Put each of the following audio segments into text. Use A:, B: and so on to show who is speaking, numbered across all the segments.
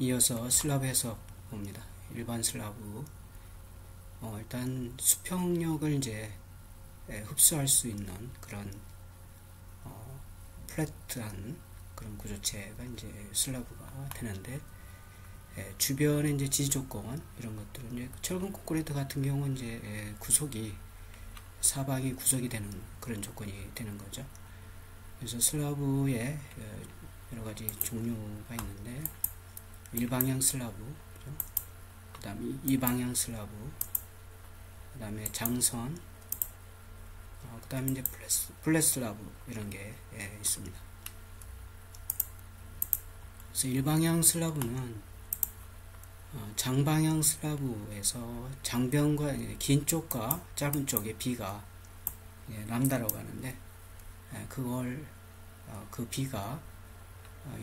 A: 이어서 슬라브 해석 봅니다. 일반 슬라브. 일단 수평력을 이제 흡수할 수 있는 그런 플랫한 그런 구조체가 이제 슬라브가 되는데, 주변에 이제 지지 조건 이런 것들은 이제 철근 콘크리트 같은 경우는 이제 구속이 사방이 구속이 되는 그런 조건이 되는 거죠. 그래서 슬라브에 여러 가지 종류가 있는데, 일방향 슬라브, 그 다음에 이방향 슬라브, 그 다음에 장선, 그 다음에 이제 플랫 슬라브 이런 게 있습니다. 그래서 일방향 슬라브는 장방향 슬라브에서 장변과 긴 쪽과 짧은 쪽의 B가 람다라고 하는데, 그걸 그 B가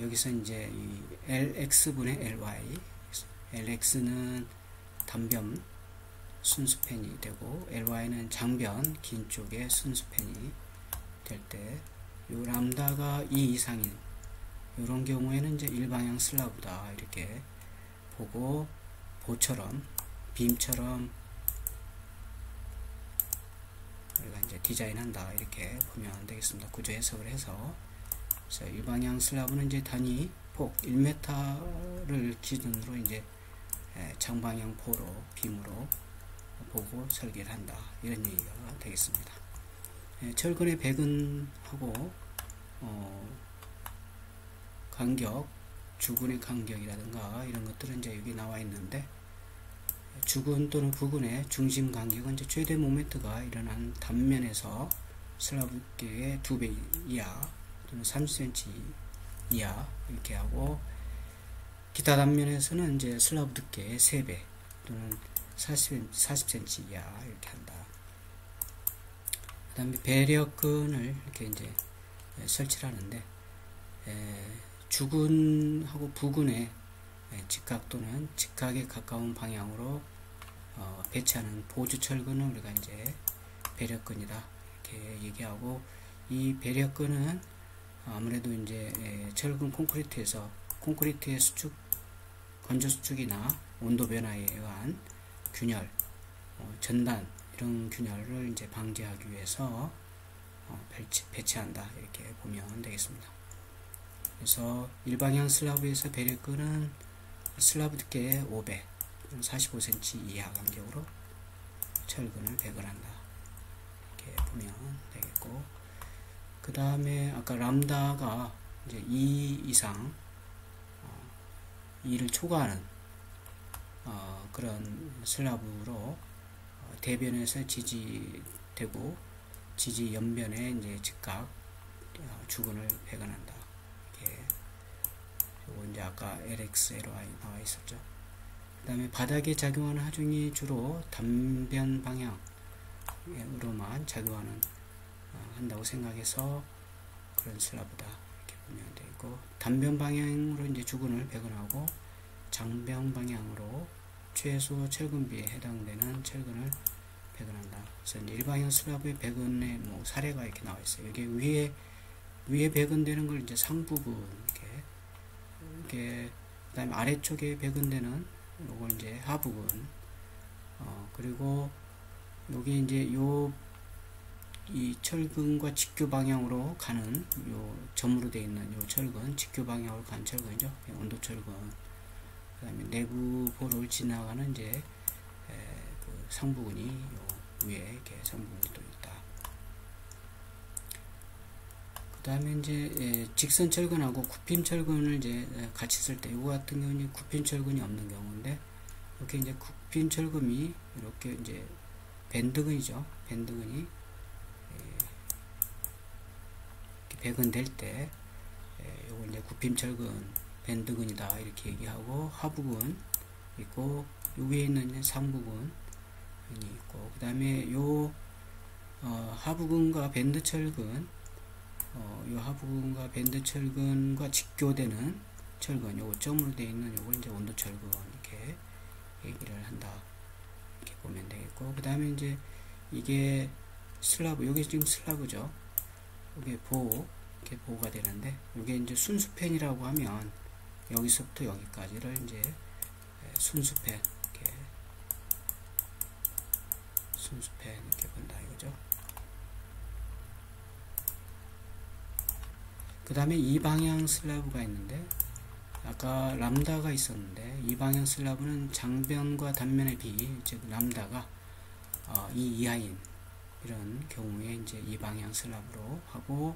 A: 여기서 이제 이 LX분의 LY, LX는 단변 순수펜이 되고 LY는 장변 긴 쪽의 순수펜이 될 때, 요 람다가 2 이상인 이런 경우에는 이제 일방향 슬라브다 이렇게 보고, 보처럼 빔처럼 우리가 이제 디자인한다 이렇게 보면 되겠습니다. 구조 해석을 해서. 그래서 일방향 슬라브는 이제 단위 폭 1m를 기준으로 이제 장방향 포로 빔으로 보고 설계를 한다 이런 얘기가 되겠습니다. 철근의 배근하고 간격, 주근의 간격이라든가 이런 것들은 이제 여기 나와 있는데, 주근 또는 부근의 중심 간격은 이제 최대 모멘트가 일어난 단면에서 슬라브 두께의 2배 이하 또는 30cm 이하 이렇게 하고, 기타 단면에서는 이제 슬라브 두께의 3배 또는 40cm 이하 이렇게 한다. 그 다음에 배력근을 이렇게 이제 설치를 하는데, 주근하고 부근의 직각 또는 직각에 가까운 방향으로 배치하는 보조철근을 우리가 이제 배력근이다 이렇게 얘기하고, 이 배력근은 아무래도 이제 철근 콘크리트에서 콘크리트의 수축, 건조 수축이나 온도 변화에 의한 균열, 전단 이런 균열을 이제 방지하기 위해서 배치한다 이렇게 보면 되겠습니다. 그래서 일방향 슬라브에서 배력근은 슬라브 두께의 5배, 45cm 이하 간격으로 철근을 배근한다 이렇게 보면 되겠고, 그 다음에 아까 람다가 이제 2 이상 2를 초과하는 그런 슬라브로 대변에서 지지되고 지지 연변에 이제 직각 주근을 배근한다. 요거 이제 아까 LX, LY 나와 있었죠. 그 다음에 바닥에 작용하는 하중이 주로 단변 방향으로만 작용하는 한다고 생각해서 그런 슬라브다 이렇게 보면 되고, 단변 방향으로 이제 주근을 배근하고 장변 방향으로 최소 철근비에 해당되는 철근을 배근한다. 그래서 이제 일방향 슬라브의 배근의 뭐 사례가 이렇게 나와 있어요. 여기 위에 배근되는 걸 이제 상부분 이렇게 그다음에 아래쪽에 배근되는 요걸 이제 하부분, 그리고 여기 이제 이 철근과 직교 방향으로 가는 요 점으로 되어 있는 요 철근, 직교 방향으로 가는 철근이죠. 온도 철근. 그다음에 내부 보를 지나가는 이제 그 상부근이 요 위에 이렇게 상부근이 또 있다. 그 다음에 이제 직선 철근하고 굽힘 철근을 이제 같이 쓸 때, 이거 같은 경우는 굽힘 철근이 없는 경우인데, 이렇게 이제 굽힘 철근이 이렇게 이제 밴드근이죠. 밴드근이 이렇게 배근될 때, 요걸 이제 굽힘 철근 밴드근이다 이렇게 얘기하고, 하부근 있고, 요 위에 있는 이제 상부근이 있고, 그 다음에 요 하부근과 밴드 철근, 요 하부근과 밴드 철근과 직교되는 철근, 요 점으로 되어 있는 요걸 이제 온도 철근 이렇게 얘기를 한다 이렇게 보면 되겠고, 그 다음에 이제 이게 슬라브, 요게 지금 슬라브죠. 요게 이렇게 보호가 되는데, 요게 이제 순수펜이라고 하면 여기서부터 여기까지를 이제 순수펜 이렇게 본다 이거죠. 그 다음에 이 방향 슬라브가 있는데, 아까 람다가 있었는데 이 방향 슬라브는 장변과 단면의 비, 즉 람다가 이 이하인 이런 경우에 이제 이 방향 슬라브로 하고,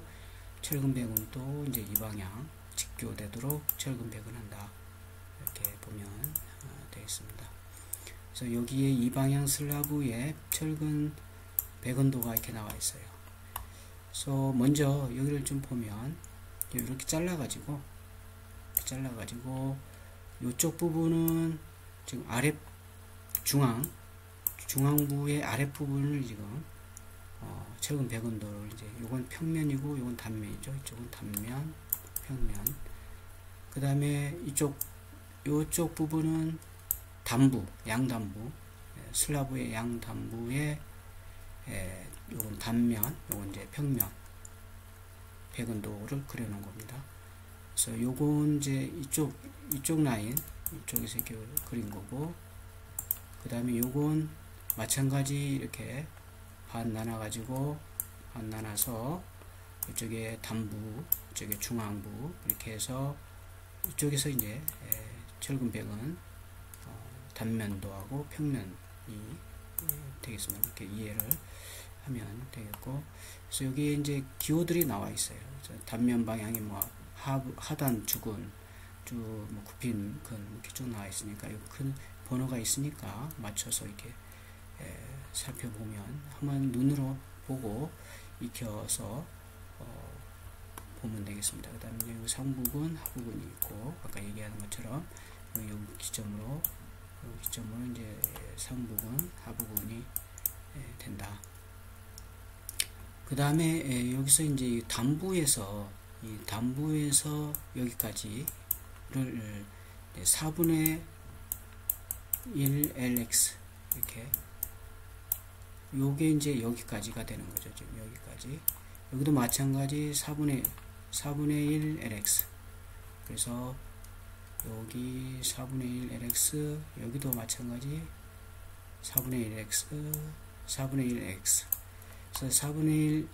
A: 철근백은 또 이제 이 방향 직교되도록 철근백은 한다. 이렇게 보면 되겠습니다. 그래서 여기에 이 방향 슬라브에 철근 백은도가 이렇게 나와 있어요. 그래서 먼저 여기를 좀 보면 이렇게 잘라가지고 이쪽 부분은 지금 아래 중앙부의 아랫부분을 지금 철근 백은도를 이제 요건 평면이고 요건 단면이죠. 이쪽은 단면, 평면. 그 다음에 요쪽 부분은 단부, 양단부, 슬라브의 양단부에 요건 단면, 요건 이제 평면 백은도를 그려놓은 겁니다. 그래서 요건 이제 이쪽 라인, 이쪽에서 이렇게 그린 거고, 그 다음에 요건 마찬가지 이렇게 반 나눠서 이쪽에 단부, 이쪽에 중앙부 이렇게 해서 이쪽에서 이제 철근백은 단면도하고 평면이 되겠습니다. 이렇게 이해를 하면 되겠고, 그래서 여기에 이제 기호들이 나와 있어요. 단면 방향이 뭐 하단, 주근, 뭐 굽힌 근 이렇게 쭉 나와 있으니까 이 큰 번호가 있으니까 맞춰서 이렇게 살펴보면 한번 눈으로 보고 익혀서 보면 되겠습니다. 그 다음에 여기 상부근, 하부근이 있고, 아까 얘기하는 것처럼 여기 기점으로 이제 상부근, 하부근이 된다. 그 다음에 여기서 이제 단부에서 여기까지를 4분의 1 LX 이렇게, 요게 이제 여기까지가 되는 거죠. 지금 여기까지. 여기도 마찬가지 4분의 1 LX. 그래서 여기 4분의 1 LX, 여기도 마찬가지 4분의 1 X, 4분의 1 X. 그래서 4분의 1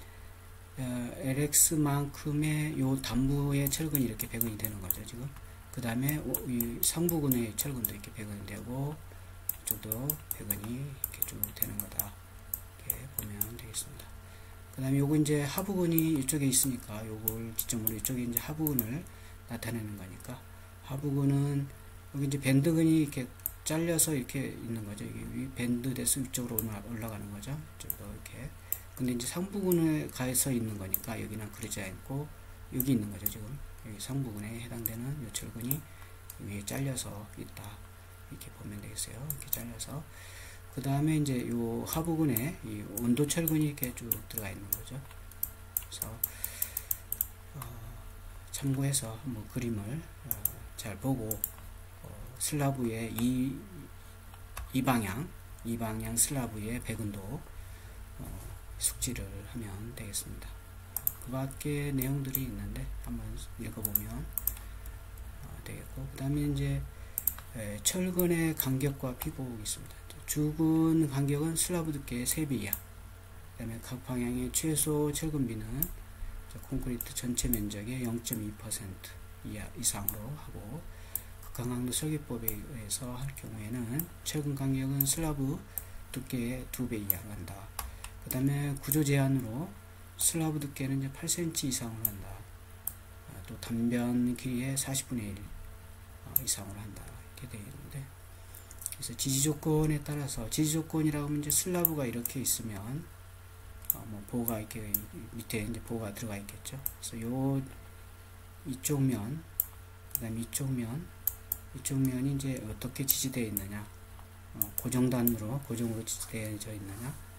A: LX만큼의 요 단부의 철근이 이렇게 배근이 되는 거죠, 지금. 그 다음에 이 상부근의 철근도 이렇게 배근이 되고, 이쪽도 배근이 이렇게 쭉 되는 거다. 이렇게 보면 되겠습니다. 그 다음에 요거 이제 하부근이 이쪽에 있으니까 요걸 기점으로 이쪽에 이제 하부근을 나타내는 거니까, 하부근은 여기 이제 밴드근이 이렇게 잘려서 이렇게 있는 거죠. 이게 밴드 돼서 위쪽으로 올라가는 거죠. 이쪽으로 이렇게. 근데 이제 상부근에 가서 있는 거니까 여기는 그러지 않고 여기 있는 거죠. 지금 여기 상부근에 해당되는 요 철근이 위에 잘려서 있다. 이렇게 보면 되겠어요. 이렇게 잘려서. 그 다음에 이제 요 하부근에 이 온도 철근이 이렇게 쭉 들어가 있는 거죠. 그래서 참고해서 한번 그림을 잘 보고 슬라브의 이 방향 슬라브의 백은도 숙지를 하면 되겠습니다. 그 밖에 내용들이 있는데 한번 읽어보면 되겠고, 그 다음에 이제 철근의 간격과 피곡이 있습니다. 주근 간격은 슬라브 두께의 3배 이하. 그 다음에 각 방향의 최소 철근비는 콘크리트 전체 면적의 0.2% 이상으로 하고, 극강강도 설계법에 의해서 할 경우에는 철근 간격은 슬라브 두께의 2배 이하로 한다. 그 다음에 구조 제한으로 슬라브 두께는 이제 8cm 이상으로 한다. 또 단변 길이의 40분의 1 이상으로 한다. 이렇게 되어 있는데, 그래서 지지 조건에 따라서, 지지 조건이라고 하면 이제 슬라브가 이렇게 있으면 뭐 보호가 이렇게 밑에 이제 보호가 들어가 있겠죠. 그래서 요 이쪽 면, 그다음에 이쪽 면이 이제 어떻게 지지되어 있느냐, 고정으로 지지되어 있느냐,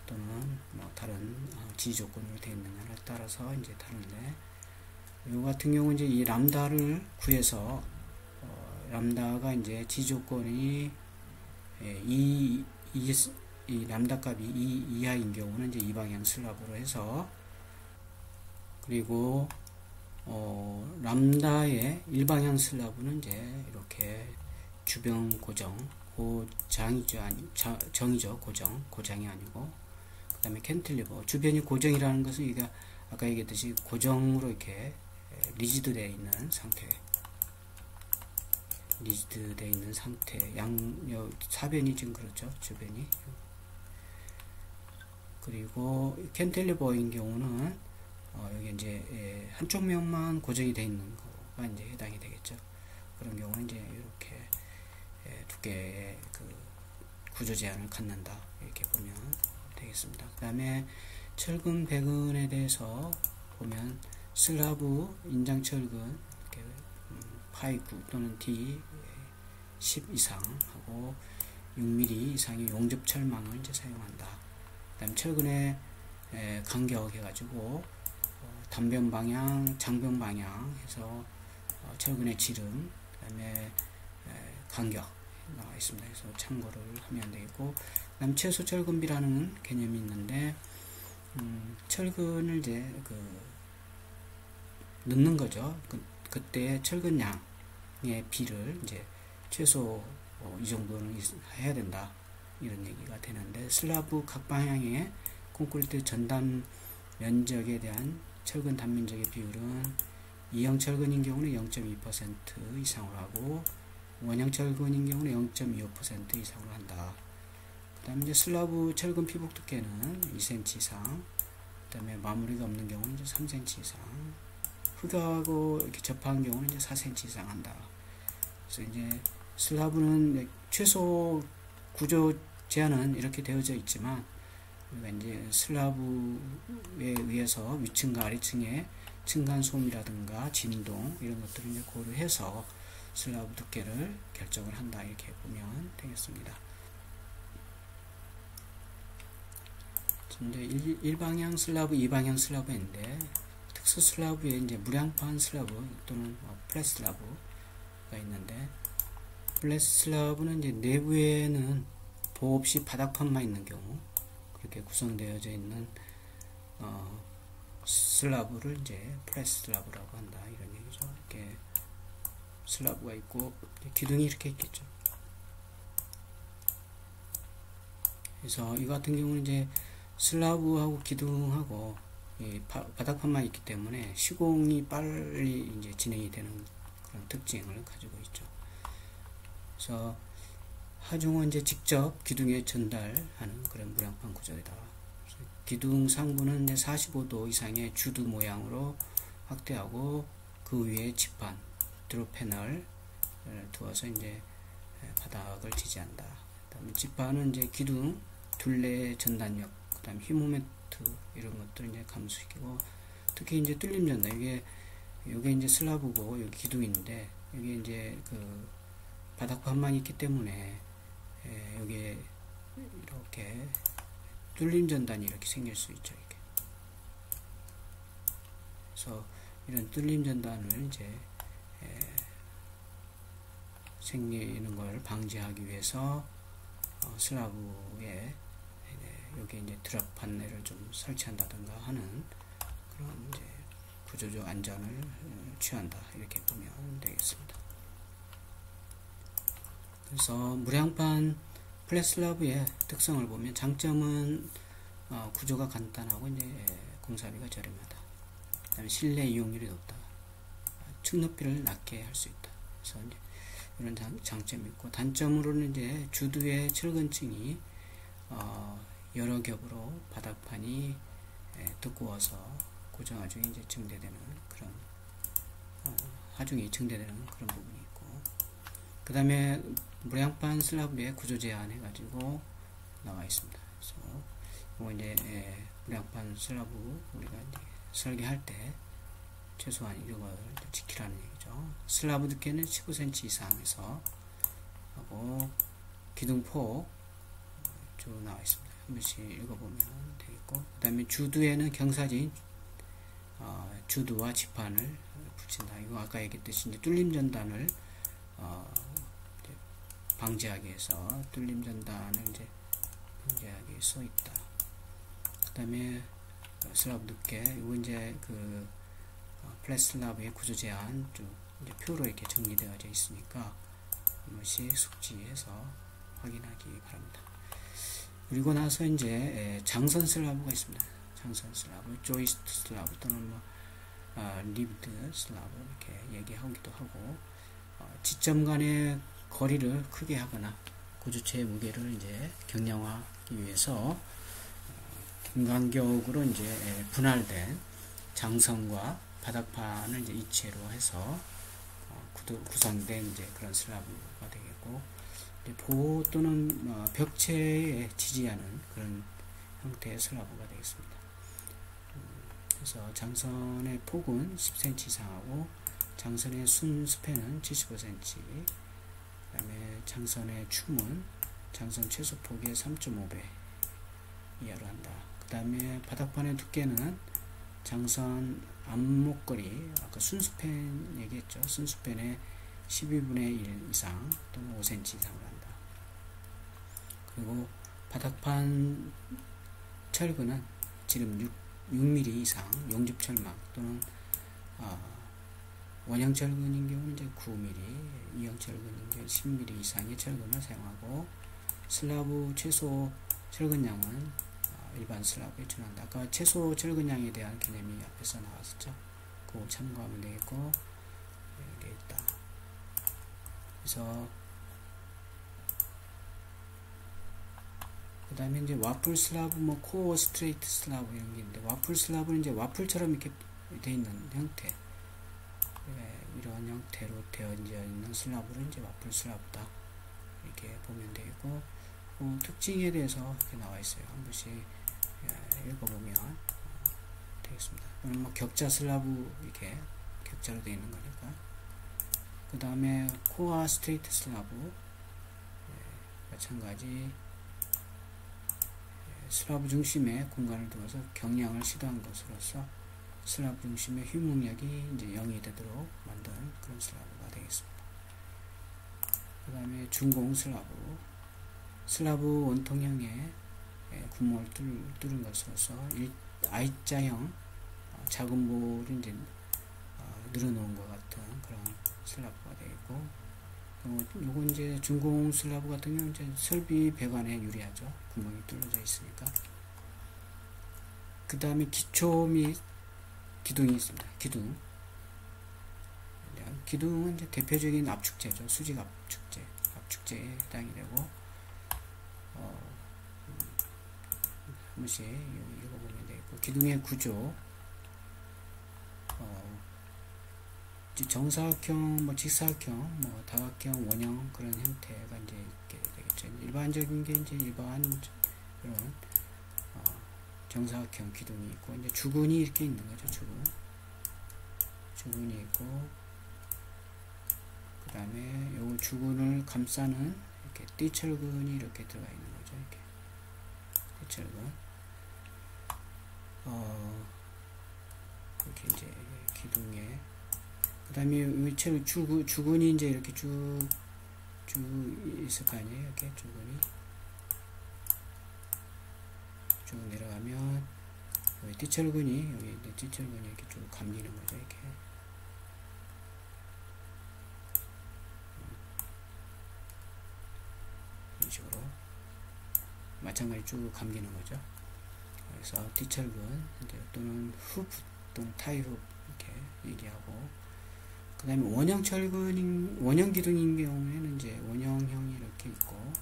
A: 또는 뭐 다른 지지 조건으로 되어 있느냐를 따라서 이제 다른데, 요 같은 경우 이제 이 람다를 구해서 람다가 이제 지지 조건이 이 람다 값이 2 이하인 경우는 이제 이 방향 슬라브로 해서, 그리고 람다의 일방향 슬라브는 이제 이렇게 주변 고정, 고장이죠, 정이죠, 고장이 아니고. 그 다음에 캔틸리버, 주변이 고정이라는 것은 이게 아까 얘기했듯이 고정으로 이렇게 리지드 되어 있는 상태, 사변이 지금 그렇죠, 주변이. 그리고 캔틸리버인 경우는 여기 이제 한쪽 면만 고정이 되어 있는 거가 이제 해당이 되겠죠. 그런 경우는 이제 이렇게 두께의 그 구조 제한을 갖는다, 이렇게 보면 되겠습니다. 그 다음에 철근 배근에 대해서 보면 슬라브 인장 철근 이렇게 파이 9 또는 D 10 이상 하고 6mm 이상의 용접 철망을 이제 사용한다. 그 다음 철근의 간격 해가지고 단변 방향, 장변 방향 해서 철근의 지름, 그 다음에 간격 나와 있습니다. 그래서 참고를 하면 되겠고, 그 다음 최소 철근비라는 개념이 있는데, 철근을 이제 넣는 거죠. 그때 철근 양의 비를 이제 최소 이 정도는 해야 된다, 이런 얘기가 되는데, 슬라브 각 방향의 콘크리트 전단 면적에 대한 철근 단면적의 비율은 이형 철근인 경우는 0.2% 이상으로 하고 원형 철근인 경우는 0.25% 이상으로 한다. 그 다음에 이제 슬라브 철근 피복 두께는 2cm 이상, 그 다음에 마무리가 없는 경우는 이제 3cm 이상, 흙하고 이렇게 접한 경우는 이제 4cm 이상 한다. 그래서 이제 슬라브는 최소 구조 제한은 이렇게 되어져 있지만, 우리가 이제 슬라브에 의해서 위층과 아래층의 층간 소음이라든가 진동 이런 것들을 이제 고려해서 슬라브 두께를 결정을 한다, 이렇게 보면 되겠습니다. 이제 일방향 슬라브, 이방향 슬라브인데, 특수 슬라브에 이제 무량판 슬라브 또는 플랫 슬라브가 있는데, 플랫 슬라브는 이제 내부에는 보호 없이 바닥판만 있는 경우, 그렇게 구성되어져 있는 슬라브를 이제 플랫 슬라브라고 한다, 이런 얘기죠. 이렇게 슬라브가 있고 기둥이 이렇게 있겠죠. 그래서 이 같은 경우는 이제 슬라브하고 기둥하고 바닥판만 있기 때문에 시공이 빨리 이제 진행이 되는 그런 특징을 가지고 있죠. 그래서 하중은 이제 직접 기둥에 전달하는 그런 무량판 구조이다. 기둥 상부는 이제 45도 이상의 주두 모양으로 확대하고 그 위에 지판, 드롭 패널을 두어서 이제 바닥을 지지한다. 그다음에 지판은 이제 기둥, 둘레 전단력, 그다음 휘모멘트 이런 것들 이제 감소시키고, 특히 이제 뚫림 전단, 이게 이제 슬라브고 여기 기둥인데, 여기 이제 그 바닥판만 있기 때문에 여기에 이렇게 뚫림 전단이 이렇게 생길 수 있죠. 이렇게. 그래서 이런 뚫림 전단을 이제 생기는 걸 방지하기 위해서 슬라브에 여기 이제 드랍 판넬을 좀 설치한다든가 하는 그런 이제 구조적 안전을 취한다, 이렇게 보면 되겠습니다. 그래서 무량판 플랫 슬라브의 특성을 보면, 장점은 구조가 간단하고 이제 공사비가 저렴하다. 그다음에 실내 이용률이 높다. 층 높이를 낮게 할 수 있다. 그래서 이제 이런 장점이 있고, 단점으로는 이제 주두의 철근층이 여러 겹으로 바닥판이 두꺼워서 고정 하중이 이제 증대되는 그런 하중이 증대되는 그런 부분이 있고, 그 다음에 무량판 슬라브의 구조 제한 해가지고 나와 있습니다. 그래서 이거 이제 무량판 슬라브 우리가 이제 설계할 때 최소한 이걸 지키라는 얘기죠. 슬라브 두께는 15cm 이상에서 하고, 기둥폭 쭉 나와 있습니다. 한 번씩 읽어보면 되겠고, 그 다음에 주두에는 경사진 주두와 지판을 붙인다. 이거 아까 얘기했듯이 이제 뚫림 전단을 방지하기 위해서 뚫림 전단을 이제 방지하기 위해서 있다. 그 다음에 슬라브 두께, 이거 이제 그 플랫슬라브의 구조 제한 쭉 이제 표로 이렇게 정리되어져 있으니까 한 번씩 숙지해서 확인하기 바랍니다. 그리고 나서 이제 장선 슬라브가 있습니다. 장선 슬라브, 조이스트 슬라브 또는 뭐 리브드 슬라브 이렇게 얘기하기도 하고, 지점 간의 거리를 크게 하거나 구조체의 무게를 이제 경량화하기 위해서 등간격으로 이제 분할된 장선과 바닥판을 이제 이체로 해서 구성된 이제 그런 슬라브가 되겠고, 이제 보호 또는 벽체에 지지하는 그런 형태의 슬라브가 되겠습니다. 그래서 장선의 폭은 10cm 이상하고 장선의 순스팬은 75cm, 그 다음에 장선의 춤은 장선 최소 폭의 3.5배 이하로 한다. 그 다음에 바닥판의 두께는 장선 앞목걸이, 아까 순스팬 얘기했죠. 순스팬의 12분의 1 이상 또는 5cm 이상으로 한다. 그리고 바닥판 철근은 지름 6mm 이상 용접철망 또는 원형 철근인 경우는 이제 9mm, 이형 철근인 경우 10mm 이상의 철근을 사용하고, 슬라브 최소 철근량은 일반 슬라브에 준한다. 아까 최소 철근량에 대한 개념이 앞에서 나왔었죠. 그거 참고하면 되겠고, 여기 있다. 그래서 그 다음에 이제 와플 슬라브, 뭐 코어 스트레이트 슬라브 이런 게 있는데, 와플 슬라브는 이제 와플처럼 이렇게 되어 있는 형태, 이런 형태로 되어져 있는 슬라브를 이제 와플 슬라브다 이렇게 보면 되고, 특징에 대해서 이렇게 나와 있어요. 한 번씩 읽어보면 되겠습니다. 그럼 뭐 격자 슬라브 이렇게 격자로 되어 있는 거니까. 그 다음에 코어 스트레이트 슬라브, 마찬가지 슬라브 중심에 공간을 두어서 경량을 시도한 것으로서 슬라브 중심의 휘뭉력이 이제 0이 되도록 만든 그런 슬라브가 되겠습니다. 그 다음에 준공 슬라브, 슬라브 원통형의 구멍을 뚫은 것으로서 I자형 작은 볼을 이제 늘어놓은 것 같은 그런 슬라브가 되겠고, 요거 이제 준공 슬라브 같은 경우는 이제 설비 배관에 유리하죠. 구멍이 뚫어져 있으니까. 그 다음에 기초 및 기둥이 있습니다. 기둥은 이제 대표적인 압축제죠. 수직 압축제에 해당이 되고, 한 번씩 읽어보면 되겠고, 기둥의 구조, 정사각형, 뭐 직사각형, 뭐 다각형, 원형 그런 형태가 이제 있게 되겠죠. 일반적인 게 이제 일반 그런 정사각형 기둥이 있고, 이제 주근이 이렇게 있는 거죠. 주근이 있고, 그 다음에 요 주근을 감싸는 이렇게 띠철근이 이렇게 들어가 있는 거죠. 이렇게 띠철근. 이렇게 이제 기둥에, 그 다음에 주근이 이제 이렇게 쭉 있을 거 아니에요. 이렇게 주근이 쭉 내려가면 여기 띠철근이, 여기 이제 띠철근이 이렇게 쭉 감기는 거죠. 이렇게. 이런 식으로 마찬가지 쭉 감기는 거죠. 그래서 띠철근 또는 후프 또는 타이후프 이렇게 얘기하고, 그 다음에 원형 기둥인 경우에는 이제 원형형이 이렇게 있고,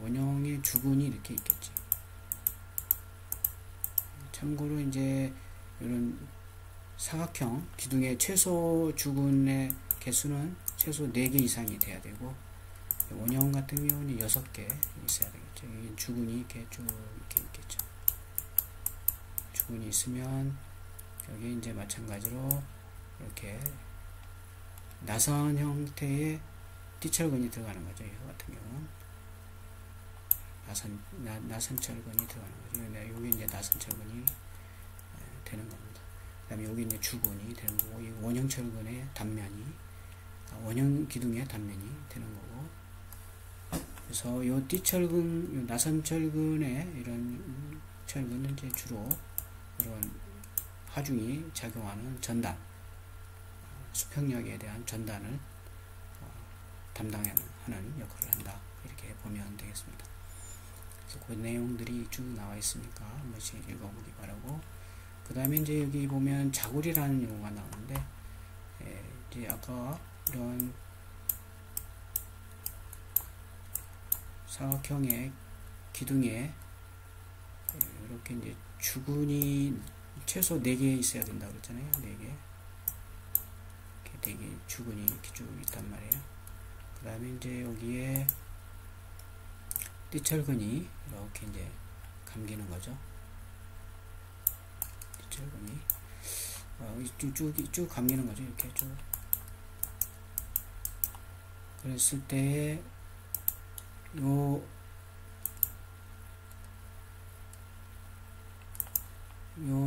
A: 원형의 주근이 이렇게 있겠지. 참고로 이제 이런 사각형 기둥의 최소 주근의 개수는 최소 4개 이상이 돼야 되고, 원형 같은 경우는 6개 있어야 되겠죠. 여기 주근이 이렇게 쭉 이렇게 있겠죠. 주근이 있으면 여기 이제 마찬가지로 이렇게 나선 형태의 띠철근이 들어가는 거죠. 이거 같은 경우는 나선철근이 들어가는 거죠. 여기 이제 나선철근이 되는 겁니다. 그 다음에 여기 이제 주근이 되는 거고, 이 원형철근의 단면이, 원형 기둥의 단면이 되는 거고, 그래서 요 띠철근, 나선철근의 이런 철근은 이제 주로 이런 하중이 작용하는 전단, 수평력에 대한 전단을 담당하는 역할을 한다. 이렇게 보면 되겠습니다. 그래서 그 내용들이 쭉 나와 있으니까 한 번씩 읽어보기 바라고, 그 다음에 이제 여기 보면 자굴이라는 용어가 나오는데, 이제 아까 이런 사각형의 기둥에 이렇게 이제 주근이 최소 4개 있어야 된다고 그랬잖아요. 4개. 이렇게 4개 주근이 이렇게 쭉 있단 말이에요. 그 다음에 이제 여기에 띠철근이 이렇게 이제 감기는 거죠. 띠철근이 쭉 감기는 거죠. 이렇게 쭉. 그랬을 때 요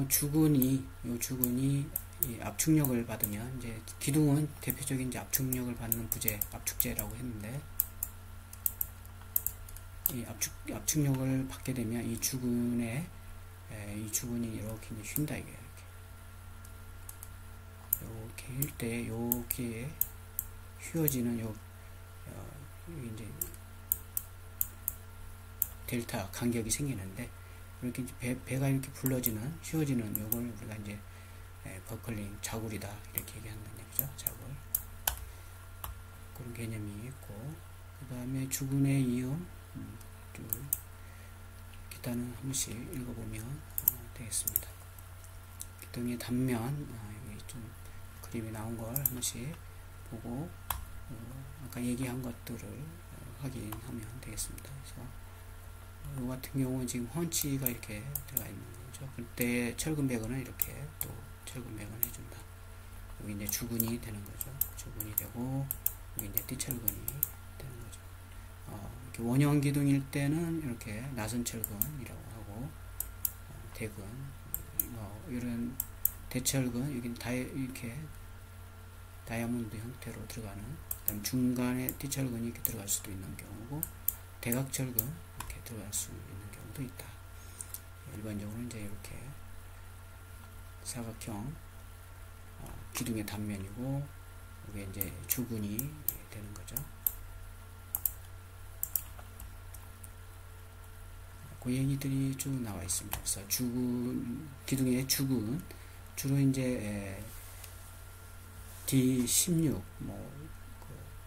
A: 주근이 이 압축력을 받으면, 이제 기둥은 대표적인 이제 압축력을 받는 부재, 압축재라고 했는데, 이 압축력을 받게 되면 이 주근이 이렇게 이제 휜다 이게. 이렇게 휠 때 여기에 휘어지는 이제 델타 간격이 생기는데, 이렇게 배가 이렇게 굴러지는, 휘어지는 요걸 우리가 이제 버클링, 자굴이다 이렇게 얘기한다는 얘기죠. 자굴. 그런 개념이 있고, 그 다음에 주근의 이음, 기타는 한 번씩 읽어보면 되겠습니다. 기둥의 단면, 여기 좀 그림이 나온 걸 한 번씩 보고 아까 얘기한 것들을 확인하면 되겠습니다. 그래서 이 같은 경우는 지금 헌치가 이렇게 들어가 있는 거죠. 그때 철근배근은 이렇게 또 철근배근 해준다. 여기 이제 주근이 되는 거죠. 주근이 되고, 여기 이제 띠철근이 되는 거죠. 이렇게 원형 기둥일 때는 이렇게 나선철근이라고 하고, 대근, 이런 대철근, 여기 이렇게 다이아몬드 형태로 들어가는, 그다음 중간에 띠철근이 이렇게 들어갈 수도 있는 경우고, 대각철근 이렇게 들어갈 수 있는 경우도 있다. 일반적으로 이제 이렇게 사각형 기둥의 단면이고, 이게 이제 주근이 되는 거죠. 그 얘기들이 쭉 나와 있습니다. 그래서 기둥의 주근, 주로 이제 D16,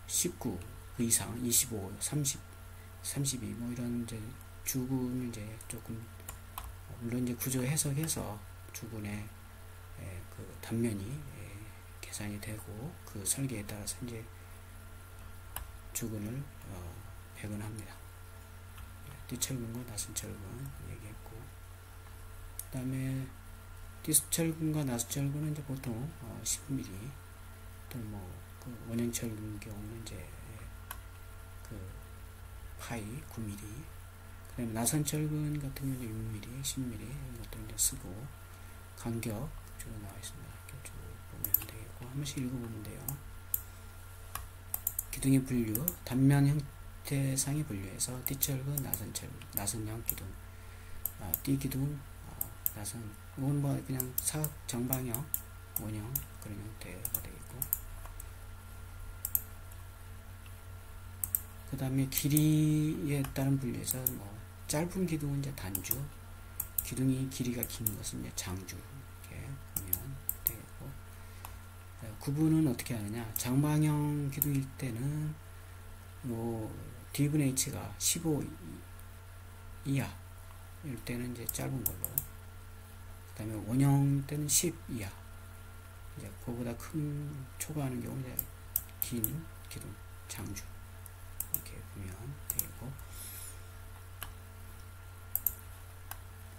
A: 19 그 이상, 25, 30, 32 이런 이제 주근을 이제 조금, 물론 이제 구조 해석해서 주근의 그 단면이 계산이 되고, 그 설계에 따라서 이제 주근을 배근합니다. 띠철근과 나선철근 얘기했고, 그 다음에 띠철근과 나선철근은 이제 보통 10mm, 또는 그 원형철근 경우는 이제 그 파이 9mm, 그 다음에 나선철근 같은 경우는 6mm, 10mm 이런 것들을 이제 쓰고, 간격 주로 나와 있습니다. 이렇게 쭉 보면 되겠고, 한 번씩 읽어보면 돼요. 기둥의 분류, 단면 형태상의 분류에서 띠철근, 나선철근, 나선형 기둥, 띠기둥, 나선, 이건 그냥 사각 정방형, 원형 그런 형태가 되겠고, 그 다음에 길이에 따른 분류에서 짧은 기둥은 이제 단주, 기둥이 길이가 긴 것은 이제 장주, 이렇게 보면 되겠고, 구분은 어떻게 하느냐. 장방형 기둥일 때는 D분의 H가 15 이하일 때는 이제 짧은 걸로, 그 다음에 원형 때는 10 이하, 이제 그거보다 초과하는 경우는 이제 긴 기둥, 장주 이렇게 보면 되겠고,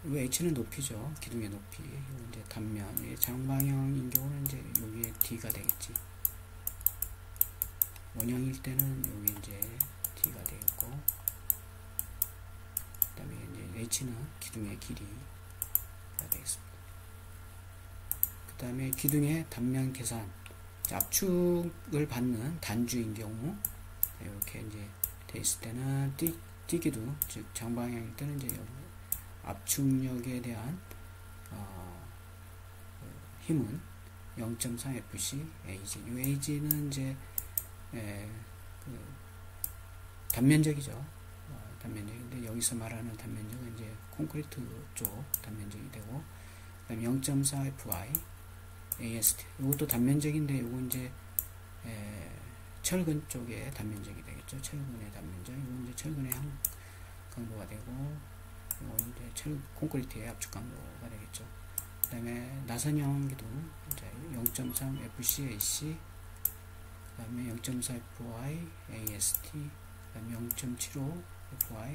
A: 이 H는 높이죠. 기둥의 높이. 이제 단면, 장방형인 경우는 이제 여기에 D가 되겠지. 원형일 때는 여기 이제 D가 되겠고, 그 다음에 이제 H는 기둥의 길이가 되겠습니다. 그 다음에 기둥의 단면 계산, 압축을 받는 단주인 경우, 이렇게 이제 돼 있을 때는 띠기둥, 즉 장방향일 때는 이제 압축력에 대한 힘은 0.3fc AG. 이 AG는 이제 그 단면적이죠. 단면적인데 여기서 말하는 단면적은 이제 콘크리트 쪽 단면적이 되고, 그다음에 0.4fy AST. 이것도 단면적인데 요거 이제 철근 쪽의 단면적이 되겠죠. 철근의 단면적. 이건 이제 철근의 강도가 되고, 이건 이제 콘크리트의 압축 강도가 되겠죠. 그 다음에 나선형 기둥 이제 0.3 FCAC, 그 다음에 0.4 FY AST, 그 다음에 0.75 FY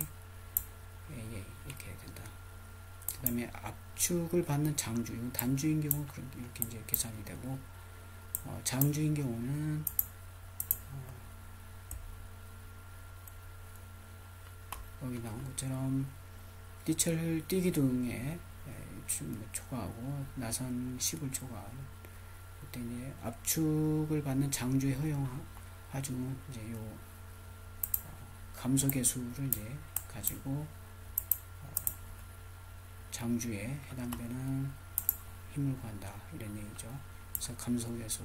A: AA 이렇게 된다. 그 다음에 압축을 받는 장주, 이건 단주인 경우 이렇게 이제 계산이 되고, 장주인 경우는 여기 나온 것처럼 띠철 띠기둥에 초과하고 나선 10을 초과하는, 그때 이제 압축을 받는 장주에 허용하주는 이제 요 감소계수를 이제 가지고 장주에 해당되는 힘을 구한다 이런 얘기죠. 그래서 감소계수,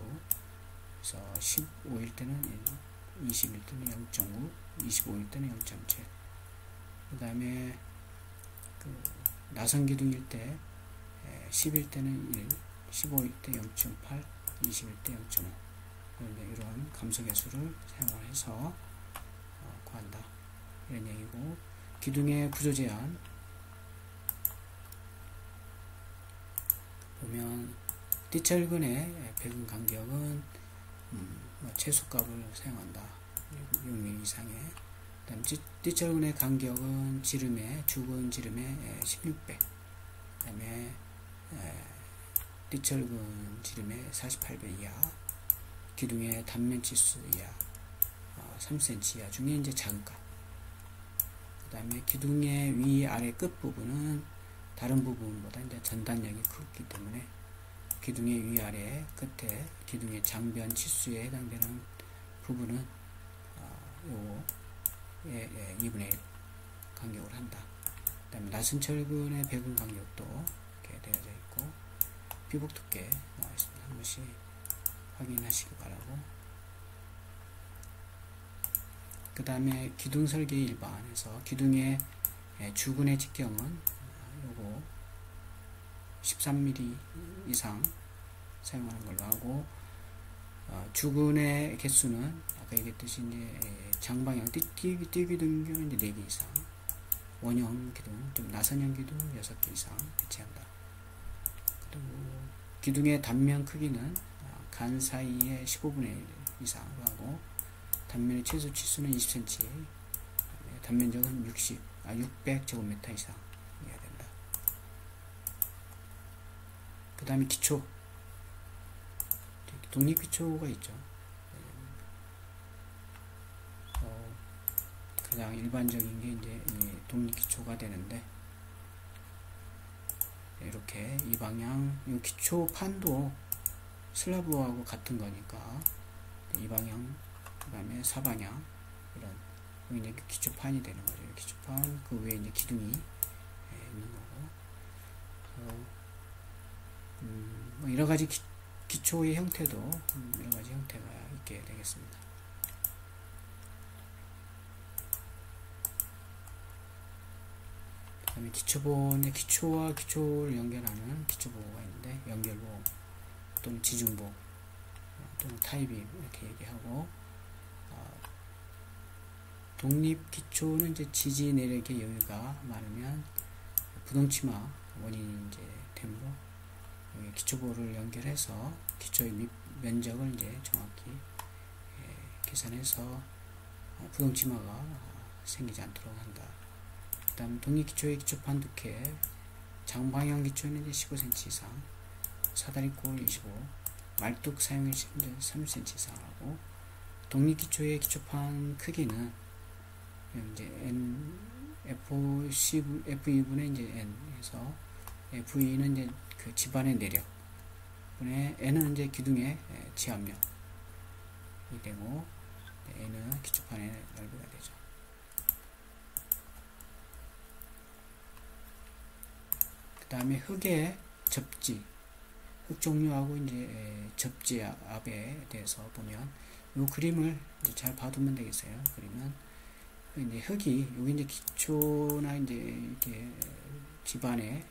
A: 그래서 15일 때는 1, 20일 때는 0.9, 25일 때는 0.7. 그 다음에 그 나선기둥일 때 10일 때는 1, 15일 때 0.8, 20일 때 0.5. 그런데 이런 감소계수를 사용을 해서 구한다 이런 얘기고, 기둥의 구조 제한 보면 띠철근의 배근 간격은 최소값을 사용한다. 6mm 이상의. 그 다음 띠철근의 간격은 죽은 지름의 16배. 그 다음에 띠철근 지름의 48배 이하. 기둥의 단면 치수 이하 3cm 이하 중에 이제 작은 값. 그 다음에 기둥의 위 아래 끝 부분은 다른 부분보다 이제 전단력이 크기 때문에 기둥의 위아래 끝에 기둥의 장변 치수에 해당되는 부분은 요거 2분의 1 간격을 한다. 그 다음에 나선철근의 배분 간격도 이렇게 되어져 있고, 비복 두께 나와 있습니다. 한 번씩 확인하시기 바라고. 그 다음에 기둥 설계 일반에서 기둥의 주근의 직경은 요거 13mm 이상 사용하는 걸로 하고, 주근의 개수는 아까 얘기했듯이 이제 장방향 띠기둥은 이제 4개 이상, 원형 기둥, 좀 나선형 기둥 6개 이상 배치한다. 그리고 기둥의 단면 크기는 간 사이에 15분의 1 이상으로 하고, 단면의 최소 치수는 20cm, 단면적은 600제곱미터 이상 해야 된다. 그 다음에 기초, 독립기초가 있죠. 가장 일반적인 게 이제 독립기초가 되는데, 이렇게 이 방향, 이 기초판도 슬라브하고 같은 거니까 이 방향, 그 다음에 사방향, 이런 이제 기초판이 되는 거죠. 기초판, 그 위에 이제 기둥이 있는 거고, 뭐 여러 가지 기초의 형태도 여러 가지 형태가 있게 되겠습니다. 그 다음에 기초본에 기초와 기초를 연결하는 기초보호가 있는데, 연결보호 또는 지중보 또는 타이빔 이렇게 얘기하고, 독립기초는 이제 지지 내력의 여유가 많으면 부동치마 원인이 이제 되므로 기초보를 연결해서 기초의 면적을 이제 정확히 계산해서 부동치마가 생기지 않도록 한다. 그 다음 독립기초의 기초판 두께, 장방향 기초는 이제 15cm 이상, 사다리꼴 25, 말뚝 사용일 3cm 이상 하고, 독립기초의 기초판 크기는 이제 F2분의 이제 N 해서, V는 이제 그 집안의 내력 분의 N은 이제 기둥의 지압력이 되고, N은 기초판의 넓이가 되죠. 그 다음에 흙의 접지, 흙 종류하고 이제 접지압에 대해서 보면 이 그림을 이제 잘 봐두면 되겠어요. 그러면 이제 흙이 여기 이제 기초나 이제 이렇게 집안에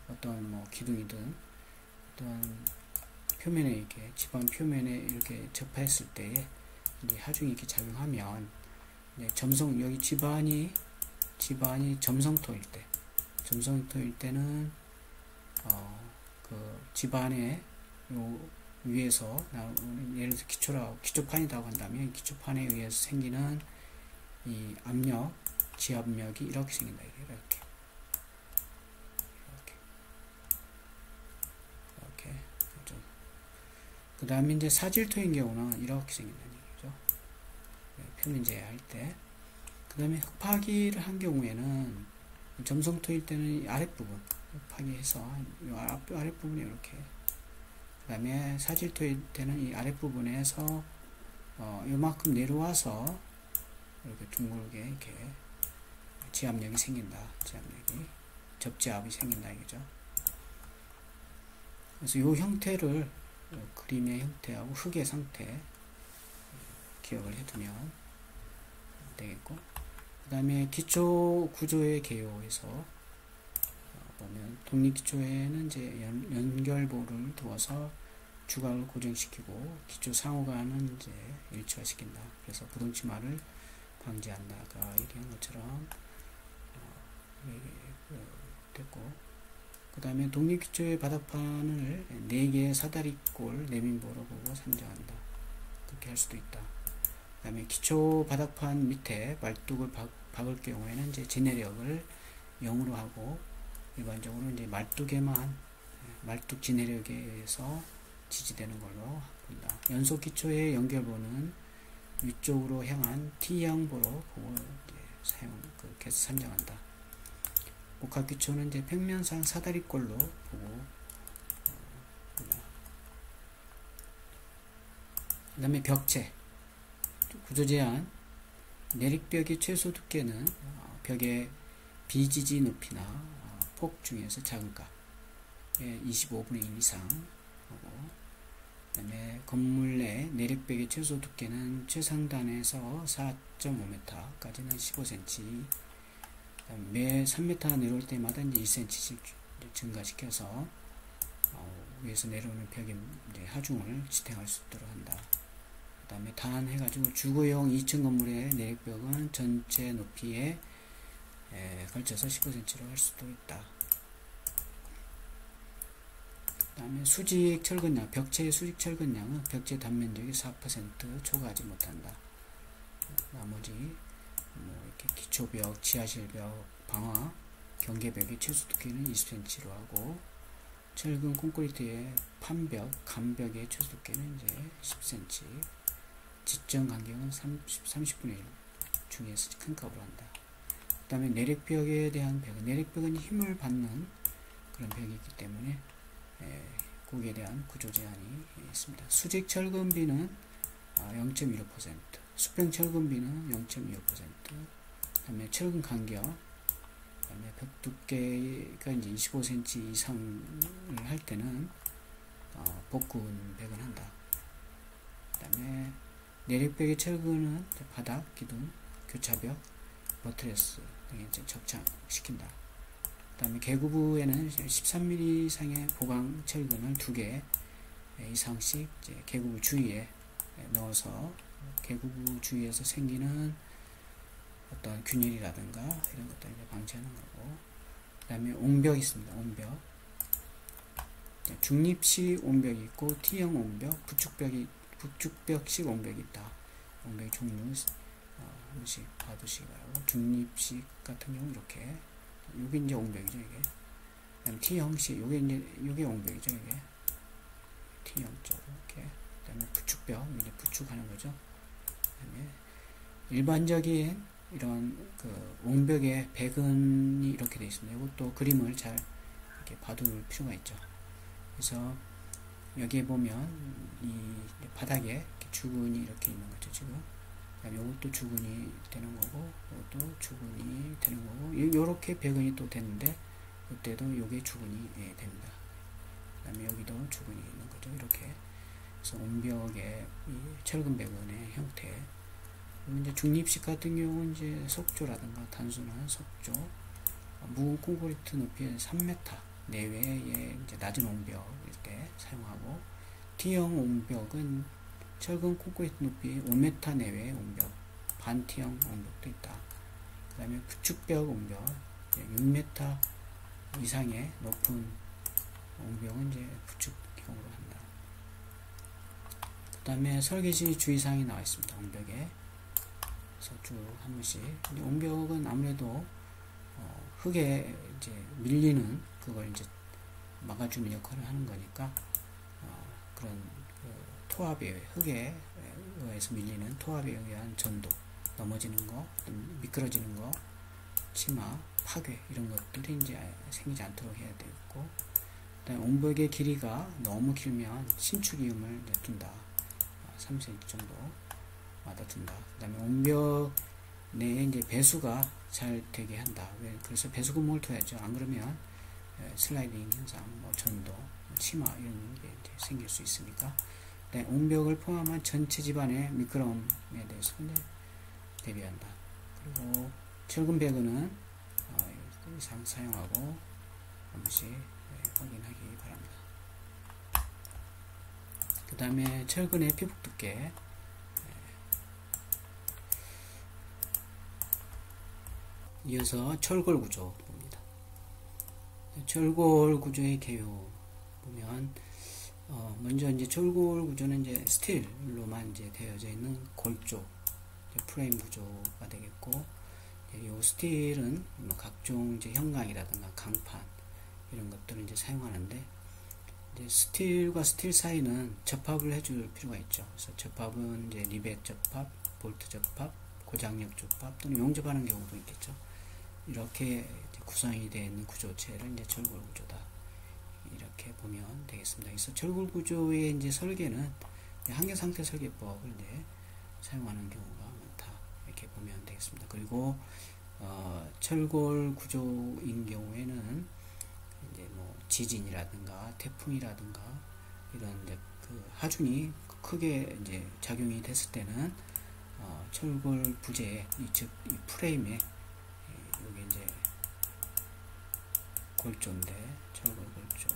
A: 어떤 뭐 기둥이든 어떤 표면에 이렇게 집안 표면에 이렇게 접했을 때에 이제 하중이 이렇게 작용하면 이제 여기 집안이 점성토일 때는 그 집안에 요 위에서 예를 들어서 기초판이라고 한다면 기초판에 의해서 생기는 이 압력, 지압력이 이렇게 생긴다. 이렇게 그 다음에 이제 사질토인 경우는 이렇게 생긴다는 얘기죠. 표면 제어할 때. 그 다음에 흙파기를 한 경우에는 점성토일 때는 아랫부분 파기해서 이 아랫부분이 이렇게, 그 다음에 사질토일 때는 이 아랫부분에서 요만큼 내려와서 이렇게 둥글게 이렇게 지압력이 생긴다. 접지압이 생긴다 이거죠. 그래서 요 형태를 그림의 형태하고 흙의 상태 기억을 해두면 되겠고, 그 다음에 기초 구조의 개요에서 보면 독립기초에는 이제 연결부를 두어서 주각을 고정시키고 기초 상호간은 이제 일치화시킨다. 그래서 부동치마를 방지한다. 아까 얘기한 것처럼 됐고, 그 다음에 독립기초의 바닥판을 4개의 사다리꼴 내민보로 보고 산정한다. 그렇게 할 수도 있다. 그 다음에 기초 바닥판 밑에 말뚝을 박을 경우에는 이제 진해력을 0으로 하고, 일반적으로 이제 말뚝 진해력에 의해서 지지되는 걸로 본다. 연속 기초의 연결보는 위쪽으로 향한 T형보로 보고 이제 그렇게 해서 산정한다. 복합기초는 이제 평면상 사다리꼴로 보고 그 다음에 벽체 구조제한 내립벽의 최소 두께는 벽의 비지지 높이나 폭 중에서 작은 값 25분의 1 이상 하고, 그 다음에 건물 내 내립벽의 최소 두께는 최상단에서 4.5m까지는 15cm, 매 3m 내려올 때마다 이제 1cm씩 증가시켜서 위에서 내려오는 벽의 이제 하중을 지탱할 수 있도록 한다. 그 다음에 단해가지고 주거용 2층 건물의 내립벽은 전체 높이에 걸쳐서 15cm로 할 수도 있다. 그 다음에 수직 철근양, 벽체의 수직 철근양은 벽체 단면적이 4% 초과하지 못한다. 나머지 이렇게 기초벽, 지하실벽, 방화, 경계벽의 최소 두께는 20cm로 하고, 철근 콘크리트의 판벽, 간벽의 최소 두께는 이제 10cm, 지점 간격은 30분의 1 중에서 큰 값으로 한다. 그 다음에 내립벽에 대한 벽은, 내립벽은 힘을 받는 그런 벽이기 때문에 거기에 대한 구조 제한이 있습니다. 수직 철근비는 0.15%, 수평 철근비는 0.25%, 그 다음에 철근 간격, 그 다음에 벽 두께가 이제 25cm 이상을 할 때는 복근 벽은 한다. 그 다음에 내립벽의 철근은 바닥, 기둥, 교차벽, 버트레스 등에 접착시킨다. 그 다음에 개구부에는 13mm 이상의 보강 철근을 2개 이상씩 이제 개구부 주위에 넣어서 개구부 주위에서 생기는 어떤 균열이라든가 이런 것들 이제 방지하는 거고, 그 다음에 옹벽이 있습니다. 옹벽. 중립식 옹벽이 있고 T형 옹벽, 부축벽식 옹벽이 있다. 옹벽의 종류 한 번씩 봐두시기 바라고, 중립식 같은 경우 이렇게, 요게 이제 옹벽이죠, 이게. 그다음에 T형식, 요게 옹벽이죠, 이게. T형 쪽, 이렇게. 그 다음에 부축벽, 이제 부축하는 거죠. 그 다음에 일반적인 이런 그 옹벽의 배근이 이렇게 되어 있습니다. 이것도 그림을 잘 이렇게 봐둘 필요가 있죠. 그래서 여기에 보면 이 바닥에 이렇게 주근이 이렇게 있는 거죠, 지금. 그다음에 이것도 주근이 되는 거고, 이것도 주근이 되는 거고, 요렇게 배근이 또 되는데, 이때도 요게 주근이 됩니다. 그 다음에 여기도 주근이 있는 거죠. 이렇게. 그래서 온벽의 이 철근 배근의 형태. 이제 중립식 같은 경우는 이제 석조라든가 단순한 석조, 묵은 콘크리트 높이의 3m 내외의 이제 낮은 온벽일 때 사용하고, T형 온벽은 철근 콘크리트 높이 5m 내외의 온벽, 반 T형 온벽도 있다. 그 다음에 부축벽 온벽, 6m 이상의 높은 온벽은 이제 부축형으로 한다. 그 다음에 설계시 주의사항이 나와 있습니다. 온벽에. 그래서 쭉 한 번씩. 온벽은 아무래도 흙에 이제 밀리는 그걸 이제 막아주는 역할을 하는 거니까, 그런 토합에, 흙에 의해서 밀리는 토합에 의한 전도, 넘어지는 거, 미끄러지는 거, 치마, 파괴 이런 것들이 이제 생기지 않도록 해야 되겠고, 그다음에 온벽의 길이가 너무 길면 신축이음을 둔다. 3cm 정도 마다 둔다. 그다음에 온벽 내에 이제 배수가 잘 되게 한다. 그래서 배수 구멍을 둬야죠. 안 그러면 슬라이딩 현상, 뭐 전도, 치마 이런 게 이제 생길 수 있으니까. 온벽을 포함한 전체 집안의 미끄럼에 대해서 대비한다. 그리고 철근 배근은 이상 사용하고 한 번씩 확인하기 바랍니다. 그 다음에 철근의 피복 두께. 이어서 철골 구조 봅니다. 철골 구조의 개요 보면, 먼저 이제 철골 구조는 이제 스틸로만 이제 되어져 있는 골조, 프레임 구조가 되겠고, 이 스틸은 뭐 각종 이제 형광이라든가 강판 이런 것들을 이제 사용하는데, 이제 스틸과 스틸 사이는 접합을 해줄 필요가 있죠. 그래서 접합은 이제 리벳 접합, 볼트 접합, 고장력 접합 또는 용접하는 경우도 있겠죠. 이렇게 구성이 되어 있는 구조체를 이제 철골 구조다. 이렇게 보면 되겠습니다. 그래서 철골 구조의 이제 설계는 한계 상태 설계법을 이제 사용하는 경우가 많다. 이렇게 보면 되겠습니다. 그리고 철골 구조인 경우에는 이제 뭐 지진이라든가 태풍이라든가 이런 이제 그 하중이 크게 이제 작용이 됐을 때는 철골 부재, 즉 이 프레임에 여기 이제 골조인데, 철골 골조,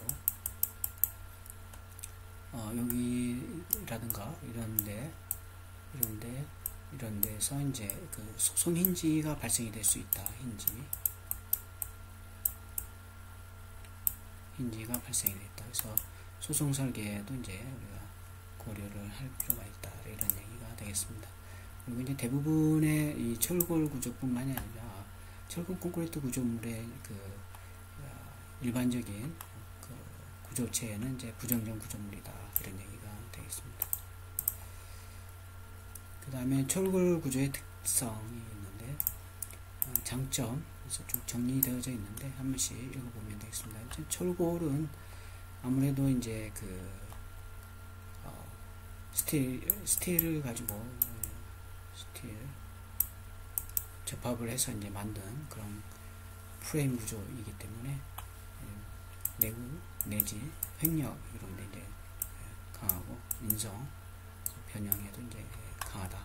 A: 여기라든가 이런 데서 이제 그 소송 힌지가 발생이 될 수 있다. 힌지가 발생이 됐다. 그래서 소송 설계에도 이제 우리가 고려를 할 필요가 있다. 이런 얘기가 되겠습니다. 그리고 이제 대부분의 이 철골 구조뿐만이 아니라 철근 콘크리트 구조물의 그 일반적인 그 구조체에는 이제 부정전 구조물이다. 이런 얘기가 되겠습니다. 그 다음에 철골 구조의 특성이 있는데, 장점, 그래서 쭉 정리되어져 있는데 한 번씩 읽어보면 되겠습니다. 이제 철골은 아무래도 이제 그 스틸을 가지고 접합을 해서 이제 만든 그런 프레임 구조이기 때문에 내구 내지 횡력 이런 데 이제 강하고, 인성 변형에도 이제 강하다.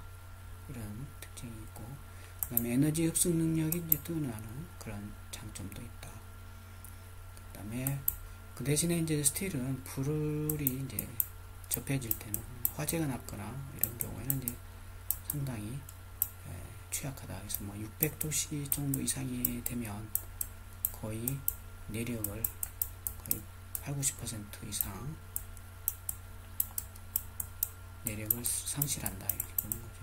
A: 이런 특징이 있고, 그 다음에 에너지 흡수 능력이 이제 뛰어나는 그런 장점도 있다. 그 다음에 그 대신에 이제 스틸은 불이 이제 접해질 때는 화재가 났거나 이런 경우에는 이제 상당히 취약하다. 그래서 뭐 600도씨 정도 이상이 되면 거의 내력을 거의 80~90% 이상 내력을 상실한다. 이렇게 보는 거죠.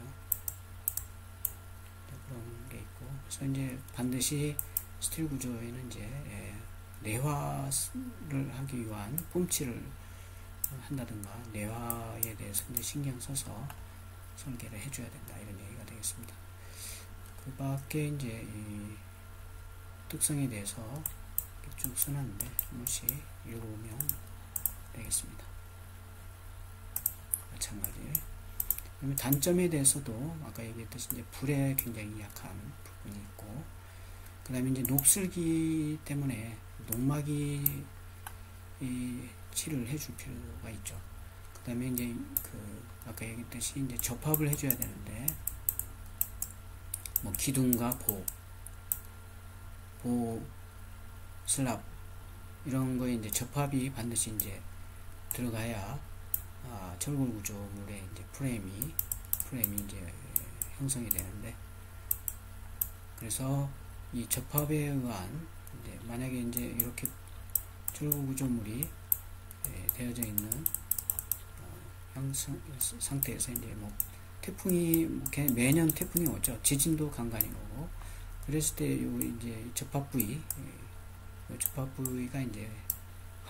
A: 그런 게 있고, 그래서 이제 반드시 스틸 구조에는 이제 내화를 하기 위한 폼치를 한다든가 내화에 대해서 이제 신경 써서 설계를 해줘야 된다. 이런 얘기가 되겠습니다. 그 밖에 이제 이 특성에 대해서 쭉 써놨는데 한 번씩 읽어보면 되겠습니다. 마찬가지. 그러면 단점에 대해서도 아까 얘기했듯이 이제 불에 굉장히 약한 부분이 있고, 그 다음에 이제 녹슬기 때문에 녹막이 칠을 해줄 필요가 있죠. 그 다음에 이제 아까 얘기했듯이 이제 접합을 해줘야 되는데, 뭐 기둥과 보 슬랍 이런 거에 이제 접합이 반드시 이제 들어가야 철골 구조물의 이제 프레임이 이제 형성이 되는데, 그래서 이 접합에 의한 이제 만약에 이제 이렇게 철골 구조물이 되어져 있는 상태에서 이제 뭐 태풍이 매년 태풍이 오죠. 지진도 간간히 오고, 그랬을 때 요 이제 접합 부위가 이제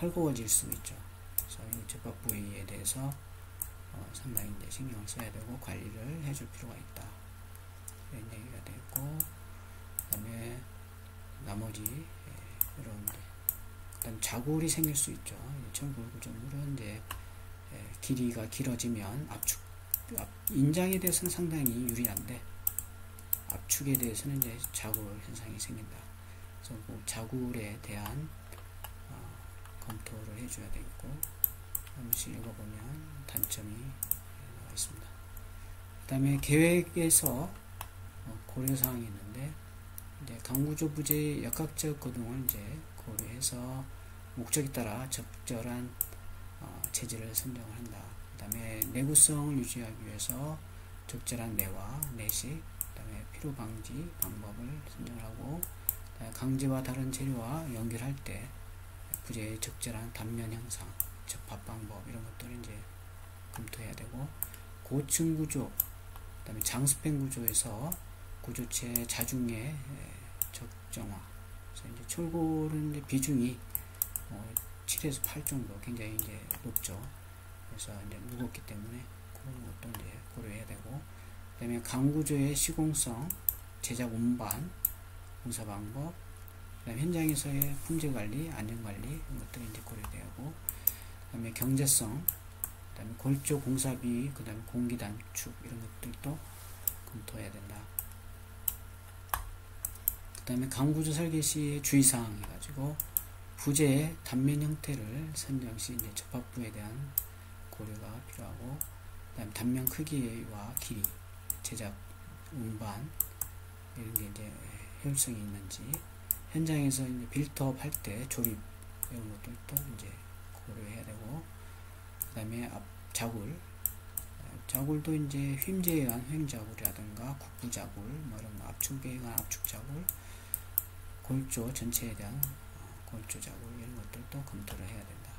A: 헐거워질 수 있죠. 그래서 이 접합 부위에 대해서 상당히 이제 신경을 써야 되고 관리를 해줄 필요가 있다. 이런 얘기가 되고, 그 다음에 나머지 이런 그다음 자골이 생길 수 있죠. 철골 구조물은 이제 길이가 길어지면 인장에 대해서는 상당히 유리한데 압축에 대해서는 이제 자골 현상이 생긴다. 그래서 그 자골에 대한 검토를 해줘야 되겠고, 한 번씩 읽어보면 단점이 나와 있습니다. 그 다음에 계획에서 고려사항이 있는데, 이제 강구조 부재의 역학적 거동을 이제 고려해서 목적에 따라 적절한 체질을 선정을 한다. 그 다음에 내구성을 유지하기 위해서 적절한 내와 내식, 그 다음에 피로 방지 방법을 선정을 하고, 강제와 다른 재료와 연결할 때 부재의 적절한 단면 형상, 접합 방법 이런 것들을 이제 검토해야 되고, 고층 구조, 그 다음에 장수팽 구조에서 구조체 자중의 적정화. 그래서 이제 철골은 이제 비중이 7에서 8 정도 굉장히 이제 높죠. 그래서 이제 무겁기 때문에 그런 것도 이제 고려해야 되고, 그 다음에 강구조의 시공성, 제작 운반, 공사 방법, 그 다음에 현장에서의 품질 관리, 안전 관리 이런 것들이 이제 고려되고, 그 다음에 경제성, 그 다음에 골조 공사비, 그 다음에 공기 단축 이런 것들도 검토해야 된다. 그 다음에 강구조 설계 시의 주의사항 해가지고 부재의 단면 형태를 선정 시 이제 접합부에 대한 고려가 필요하고, 그 다음에 단면 크기와 길이, 제작, 운반 이런 게 이제 효율성이 있는지, 현장에서 이제 빌트업 할 때 조립 이런 것들도 이제 고려해야 되고, 그 다음에 자굴도 이제 휨제에 의한 휨자굴이라든가 국부자굴, 뭐 이런 거, 압축에 의한 압축자굴, 골조 전체에 대한 골조자굴 이런 것들도 검토를 해야 된다.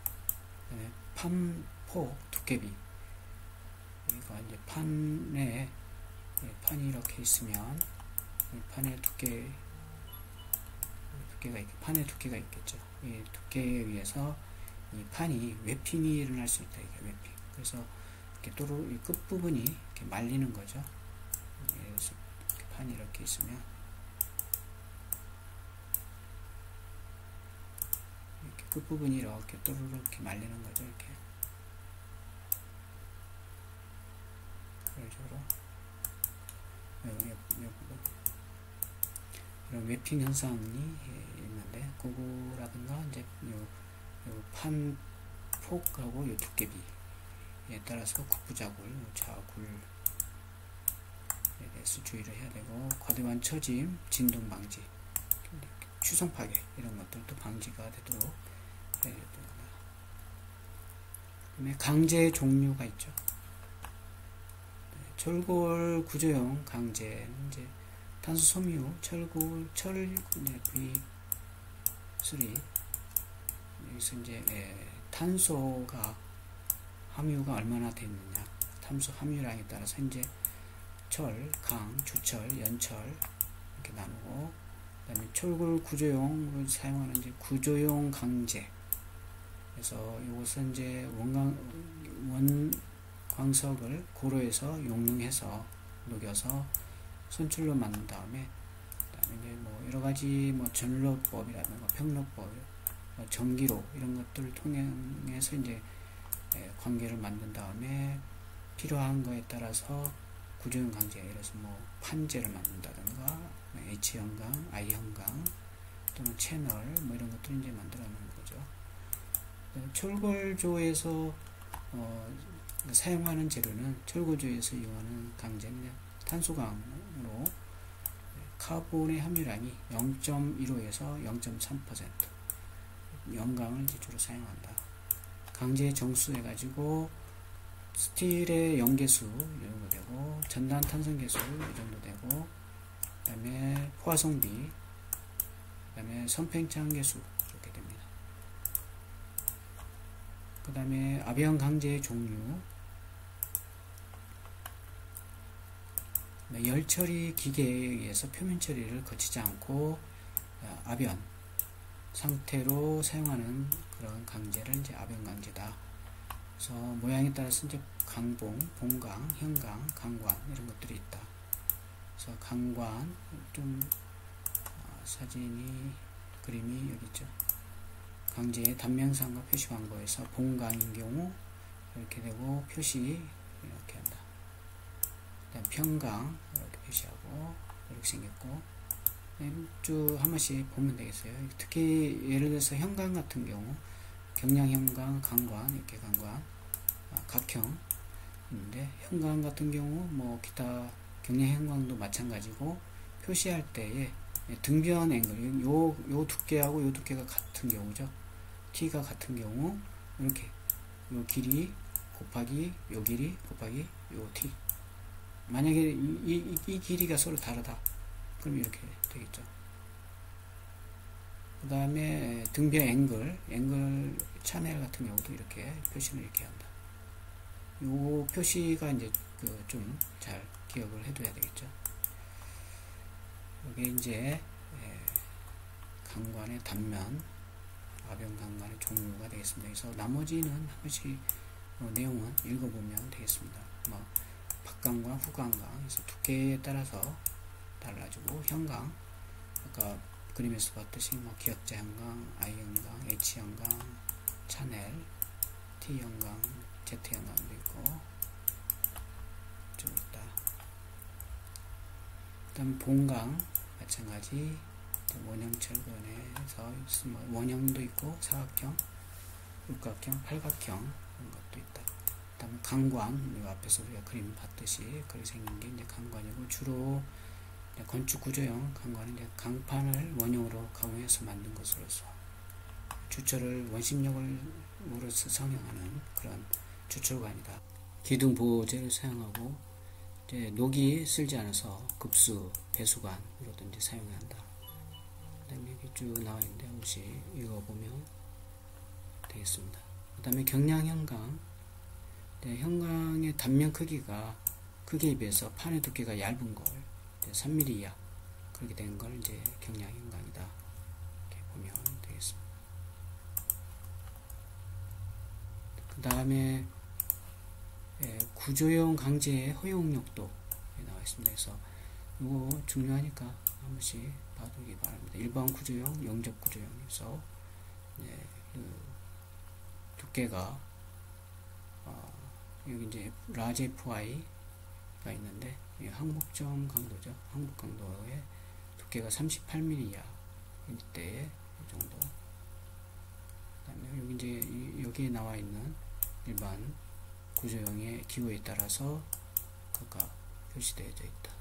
A: 그 다음에 판폭 두께비, 여기가 이제 판이 이렇게 있으면 판의 판의 두께가 있겠죠. 이 두께에 의해서 이 판이 웨핑이 일어날 수 있다. 이게 웨핑. 그래서 이렇게 이 끝부분이 이렇게 말리는 거죠. 그래서 이렇게 판이 이렇게 있으면 이렇게 끝부분이 이렇게 또르르 이렇게 말리는 거죠. 이렇게. 그런 식으로 이런 웨핑 현상이 있는데, 그거라든가 이제 요 판폭하고 요 두께비에 따라서 국부자굴, 자굴에 대해서 주의를 해야 되고, 과도한 처짐, 진동 방지, 추선 파괴 이런 것들도 방지가 되도록 해야 됩니다. 그다음에 강제 종류가 있죠. 철골 구조용 강제는 이제 탄소 섬유, 철골, V3 여기서 이제 탄소가 함유가 얼마나 되어 있느냐, 탄소 함유량에 따라서 이제 철, 강, 주철, 연철 이렇게 나누고, 그 다음에 철골 구조용으로 사용하는 이제 구조용 강제. 그래서 이것은 이제 원광석을 고로해서 용융해서 녹여서 선출로 만든 다음에, 그다음에 이제 뭐 여러 가지 뭐 전로법이라든가 평로법, 전기로 이런 것들을 통해서 이제 관계를 만든 다음에 필요한 거에 따라서 구조용 강제, 예를 들어서 뭐 판재를 만든다든가 H형광, I형광 또는 채널 뭐 이런 것들을 이제 만들어 놓은 거죠. 철골조에서 사용하는 재료는 철골조에서 이용하는 강제는 탄소강으로 카본의 함유량이 0.15에서 0.3% 연강을 이제 주로 사용한다. 강제 정수 해가지고 스틸의 연계수 이 정도 되고 전단 탄성계수 이 정도 되고 그 다음에 포화성비 그 다음에 선팽창계수 이렇게 됩니다. 그 다음에 아비형 강제의 종류 열처리 기계에 의해서 표면 처리를 거치지 않고 아변 상태로 사용하는 그런 강제를 이제 아변 강제다. 그래서 모양에 따라서 이제 강봉, 봉강, 현강, 강관 이런 것들이 있다. 그래서 강관 좀 사진이 그림이 여기 있죠. 강제의 단면상과 표시 방법에서 봉강인 경우 이렇게 되고 표시 이렇게 한다. 그다음 평강 이렇게 표시하고 이렇게 생겼고 쭉 한 번씩 보면 되겠어요. 특히 예를 들어서 현강 같은 경우 경량현강, 강관 이렇게 강관 각형 있는데 현강 같은 경우 뭐 기타 경량현강도 마찬가지고 표시할 때에 등변 앵글 요 두께하고 요 두께가 같은 경우죠. T가 같은 경우 이렇게 요 길이 곱하기 요 길이 곱하기 요 T 만약에 이 길이가 서로 다르다 그럼 이렇게 되겠죠. 그 다음에 등변 앵글 차넬 같은 경우도 이렇게 표시를 이렇게 한다. 요 표시가 이제 좀 잘 기억을 해둬야 되겠죠. 이게 이제 강관의 단면, 아변 강관의 종류가 되겠습니다. 그래서 나머지는 한 번씩 내용은 읽어보면 되겠습니다. 뭐 박강관, 후강관, 그래서 두께에 따라서 달라지고 현강, 아까 그림에서 봤듯이 뭐 기역자 현강, I 현강, H 현강, 차넬, T 현강, Z 현강도 있고 좀 있다. 그다음 봉강 마찬가지 원형 철근에서 원형도 있고 사각형, 육각형, 팔각형 이런 것도 있다. 그다음 강관 이 앞에서 우리가 그림 봤듯이 그렇게 생긴 게 이제 강관이고 주로 건축 구조형 강관은 이제 강판을 원형으로 가공해서 만든 것으로서 주철을 원심력으로서 성형하는 그런 주철관이다. 기둥 보호제를 사용하고 이제 녹이 쓸지 않아서 급수, 배수관으로든지 사용한다. 그 다음에 여기 쭉 나와 있는데 한 번씩 읽어보면 되겠습니다. 그 다음에 경량현강, 현강의 단면 크기에 비해서 판의 두께가 얇은 걸 3mm 이하 그렇게 된 걸 이제 경량현강이다. 이렇게 보면 되겠습니다. 그 다음에 구조용 강제의 허용력도 나와 있습니다. 그래서 이거 중요하니까 한 번씩 봐두기 바랍니다. 일반 구조용, 영접 구조용에서 두께가 여기 이제 라지 FI가 있는데 항복점 강도죠. 항복 강도의 두께가 38mm 이하일 때 이 정도. 그다음에 여기 이제 여기에 나와 있는 일반 구조형의 기호에 따라서 각각 표시되어져 있다.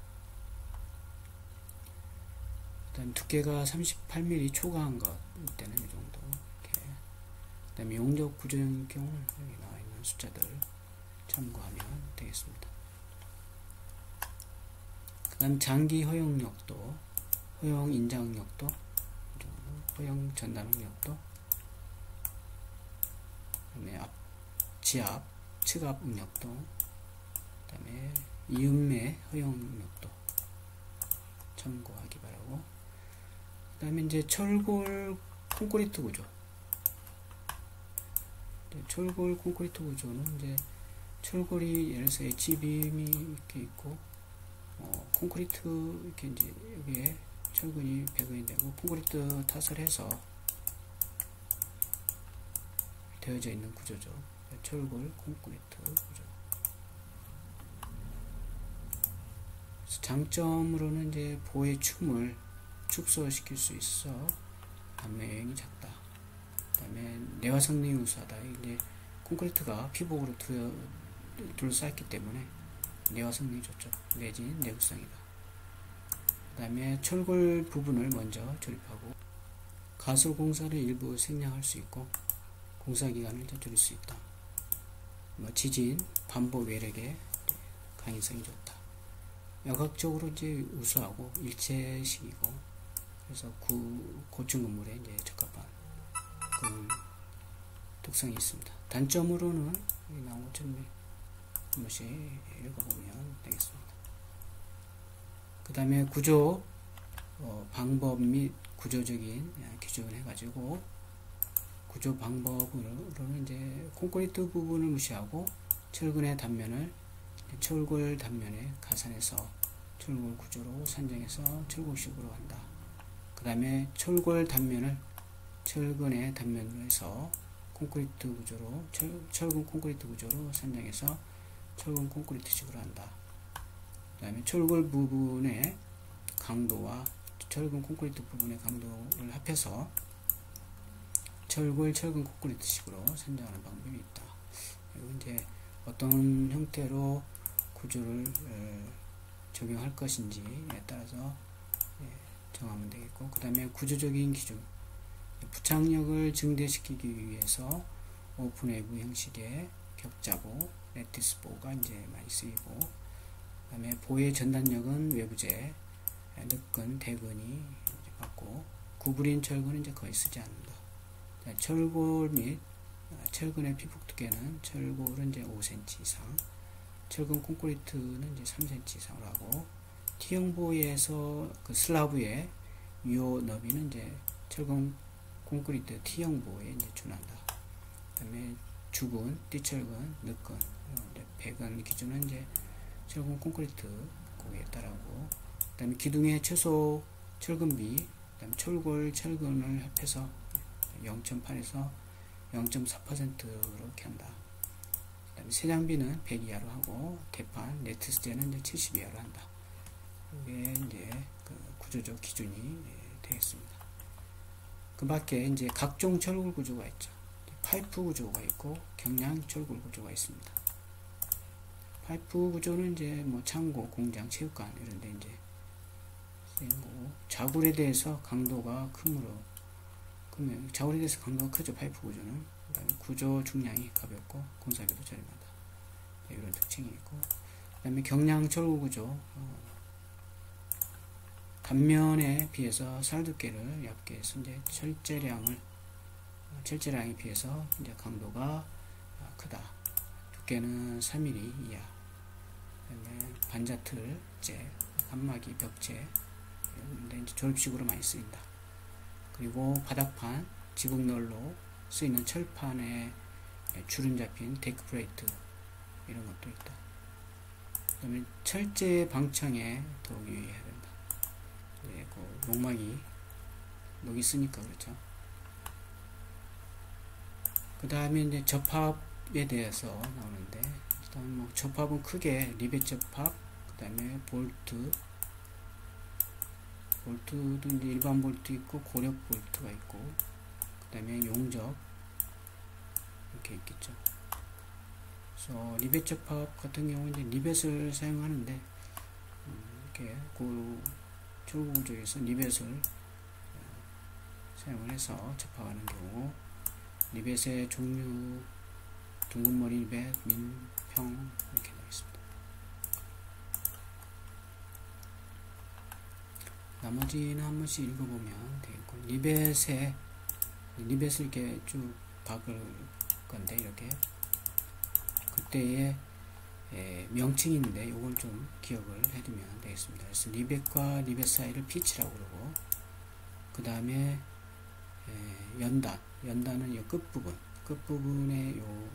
A: 그 다음 두께가 38mm 초과한 것 이때는 이 정도 이렇게. 그 다음에 용접 구조형의 경우 여기 나와 있는 숫자들 참고하면 되겠습니다. 그 다음 장기 허용력도, 허용 인장력도, 허용 전담력도, 그 다음에 지압, 측압 응력도, 그 다음에 이음매 허용력도 참고하기 바라고. 그 다음에 이제 철골 콘크리트 구조. 철골 콘크리트 구조는 이제 철골이 예를 들어서 H빔이 이렇게 있고, 콘크리트 이렇게 이제 여기에 철근이 배근이 되고 콘크리트 탓을 해서 되어져 있는 구조죠. 철골 콘크리트 구조. 장점으로는 이제 보의 춤을 축소시킬 수 있어 단면이 작다. 다음에 내화 성능이 우수하다. 이제 콘크리트가 피복으로 둘러싸였기 때문에 내화 성능이 좋죠. 내진 내구성이다. 그 다음에 철골 부분을 먼저 조립하고 가설 공사를 일부 생략할 수 있고 공사 기간을 줄일 수 있다. 지진, 반복 외력의 강인성이 좋다. 역학적으로 이제 우수하고 일체식이고 그래서 고층 건물에 이제 적합한 그런 특성이 있습니다. 단점으로는 여기 나온 것처럼 한 번씩 읽어보면 되겠습니다. 그 다음에 구조 방법 및 구조적인 기준을 해가지고 구조 방법으로는 이제 콘크리트 부분을 무시하고 철근의 단면을 철골 단면에 가산해서 철골 구조로 산정해서 철골식으로 한다. 그 다음에 철골 단면을 철근의 단면으로 해서 콘크리트 구조로 철근 콘크리트 구조로 산정해서 철근 콘크리트식으로 한다. 그 다음에 철골 부분의 강도와 철근 콘크리트 부분의 강도를 합해서 철근 콘크리트식으로 산정하는 방법이 있다. 그리고 이제 어떤 형태로 구조를 적용할 것인지에 따라서 정하면 되겠고, 그 다음에 구조적인 기준, 부착력을 증대시키기 위해서 오픈 웨이브 형식의 격자보, 레티스보가 이제 많이 쓰이고, 그 다음에 보의 전단력은 외부재, 늑근, 대근이 받고, 구부린 철근은 이제 거의 쓰지 않는다. 철골 및 철근의 피폭 두께는 철골은 이제 5cm 이상, 철근 콘크리트는 이제 3cm 이상으로 하고, T형보에서 그 슬라브의 유효 너비는 이제 철근 콘크리트 T형보에 이제 준한다. 그 다음에 주근, 띠철근, 늑근, 배근 기준은 이제 철근 콘크리트 거기에 따라고, 그 다음에 기둥의 최소 철근비, 그 다음에 철골, 철근을 합해서 0.8에서 0.4%로 이렇게 한다. 그 다음에 세장비는 100 이하로 하고, 대판, 네트스제는 이제 70 이하로 한다. 이게 이제 그 구조적 기준이 되겠습니다. 그 밖에 이제 각종 철골 구조가 있죠. 파이프 구조가 있고, 경량 철골 구조가 있습니다. 파이프 구조는 이제 뭐 창고, 공장, 체육관 이런 데 이제 쓰이는 거고, 자굴에 대해서 강도가 크므로, 그러면 자굴에 대해서 강도가 크죠, 파이프 구조는. 그 다음에 구조 중량이 가볍고, 공사비도 저렴하다. 이런 특징이 있고, 그 다음에 경량 철골 구조, 단면에 비해서 살두께를 얇게 해서 이제 철제량에 비해서 이제 강도가 크다. 두께는 3mm 이하. 그다음에 반자틀재, 칸막이, 벽재 이런데 이제 조립식으로 많이 쓰인다. 그리고 바닥판, 지붕널로 쓰이는 철판에 주름 잡힌 데크 플레이트 이런 것도 있다. 그다음에 철제 방창에 더욱 유의해야 된다. 네, 그 녹이 쓰니까 그렇죠. 그 다음에 이제 접합에 대해서 나오는데, 일단 뭐 접합은 크게 리벳 접합, 그 다음에 볼트도 이제 일반 볼트 있고 고력 볼트가 있고, 그 다음에 용접 이렇게 있겠죠. 그래서 리벳 접합 같은 경우는 이제 리벳을 사용하는데, 이렇게 철골 구조에서 리벳을 사용을 해서 접합하는 경우, 리벳의 종류, 둥근머리 리벳, 민, 평 이렇게 되어 있습니다. 나머지는 한 번씩 읽어보면 되겠고, 리벳을 이렇게 쭉 박을 건데, 이렇게 그때의 명칭이 있는데 이걸 좀 기억을 해두면 되겠습니다. 그래서 리벳과 리벳 사이를 피치라고 그러고, 그 다음에 연단은 이 끝부분의 요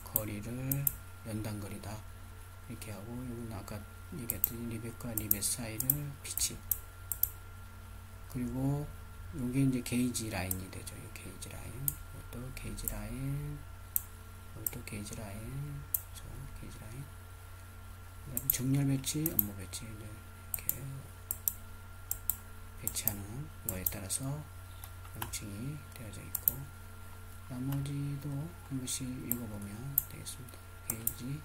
A: 거리를 연단거리다 이렇게 하고, 이건 아까 얘기했던 리벳과 리벳 사이를 피치, 그리고 요게 이제 게이지 라인이 되죠. 이 게이지 라인, 이것도 게이지 라인, 이것도 게이지 라인, 게이지 라인. 그다음에 정렬 배치, 업무 배치 이렇게 배치하는 거에 따라서 명칭이 되어져 있고, 나머지도 한 번씩 읽어보면 되겠습니다. 페이지,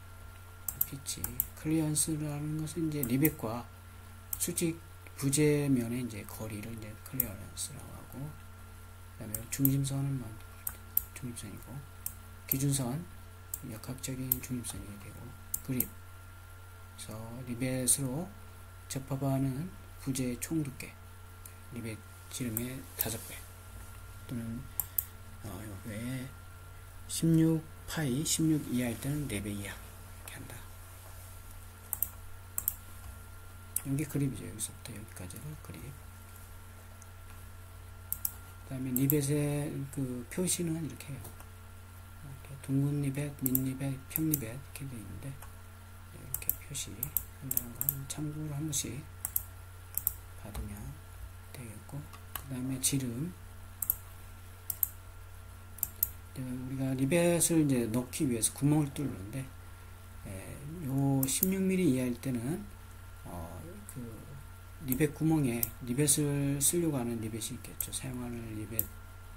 A: 피치, 클리어런스라는 것은 이제 리벳과 수직 부재면의 이제 거리를 이제 클리어런스라고 하고, 그 다음에 중심선은 뭐 중심선이고, 기준선, 역학적인 중심선이 되고, 그립, 그래서 리벳으로 접합하는 부재 총 두께, 리벳 지름의 5배, 또는 요게 16파이, 16 이하일 때는 4배 이하 이렇게 한다. 여기 그립이죠. 여기서부터 여기까지를 그립. 그 다음에 리벳의 그 표시는 이렇게 해요. 이렇게 둥근 리벳, 민 리벳, 평 리벳 이렇게 되어 있는데, 이렇게 표시한다는 건 참고로 한 번씩 받으면 되겠고, 그 다음에 지름, 우리가 리벳을 이제 넣기 위해서 구멍을 뚫는데, 요 16mm 이하일 때는 그 리벳 구멍에 리벳을 쓰려고 하는 리벳이 있겠죠. 사용하는 리벳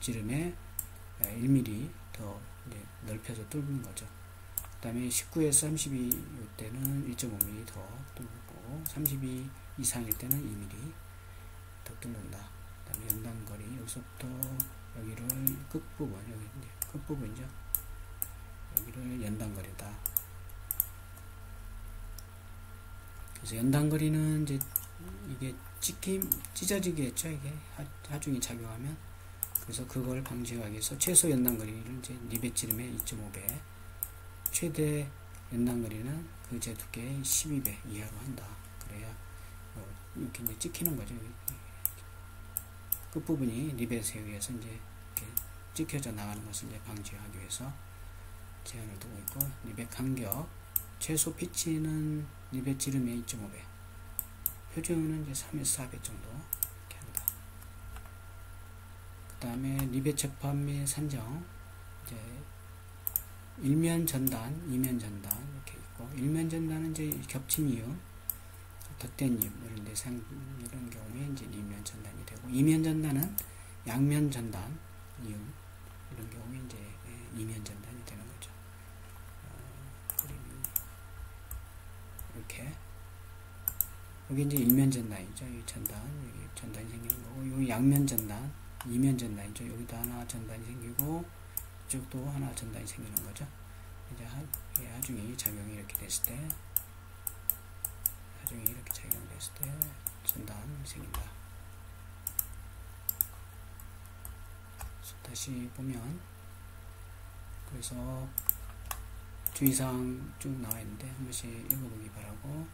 A: 지름에 1mm 더 이제 넓혀서 뚫는 거죠. 그 다음에 19에서 32 때는 1.5mm 더 뚫고, 32 이상일 때는 2mm 더 뚫는다. 그 다음에 연단거리, 여기서부터 여기를 끝부분, 여기 이제 끝부분이죠. 여기를 연단거리다. 그래서 연단거리는 이제 이게 찢어지겠죠. 이게 하중이 작용하면. 그래서 그걸 방지하기 위해서 최소 연단거리를 이제 리벳 지름의 2.5배, 최대 연단거리는 그 제 두께의 12배 이하로 한다. 그래야 이렇게 이제 찍히는 거죠. 끝부분이 리벳에 의해서 이제 이렇게 찍혀져 나가는 것을 이제 방지하기 위해서 제한을 두고 있고, 리벳 간격, 최소 피치는 리벳 지름의 2.5배, 표준은 이제 3에서 4배 정도 이렇게 한다. 그 다음에 리벳 접합 및 산정, 이제 일면 전단, 이면 전단 이렇게 있고, 일면 전단은 이제 겹침 이음, 덧댄 이음 이런 경우에 이제 이면 전단이 되고, 이면 전단은 양면 전단, 이음 이런 경우에 이제 이면 전단이 되는 거죠. 그림이 이렇게, 여기 이제 일면 전단이죠. 이 전단, 여기 전단이 생기는 거고, 여기 양면 전단, 이면 전단이죠. 여기도 하나 전단이 생기고, 이쪽도 하나 전단이 생기는 거죠. 이제 하중이 작용이 이렇게 됐을 때, 하중이 이렇게 작용됐을 때 전단이 생긴다. 다시 보면, 그래서 주의사항 쭉 나와 있는데 한 번씩 읽어보기 바라고,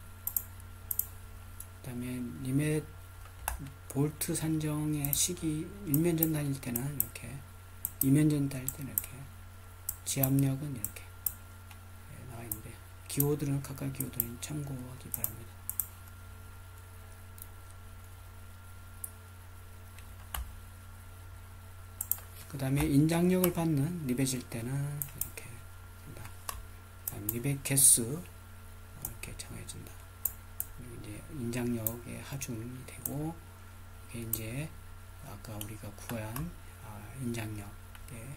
A: 그 다음에 리벳 볼트 산정의 시기, 일면 전단일 때는 이렇게, 이면 전단일 때는 이렇게, 지압력은 이렇게 나와 있는데, 기호들은 각각 기호들은 참고하기 바랍니다. 그 다음에 인장력을 받는 리벳일 때는 이렇게 한다. 그다음에 리벳 개수 이렇게 정해진다. 그리고 이제 인장력의 하중이 되고, 이게 이제 아까 우리가 구한 인장력의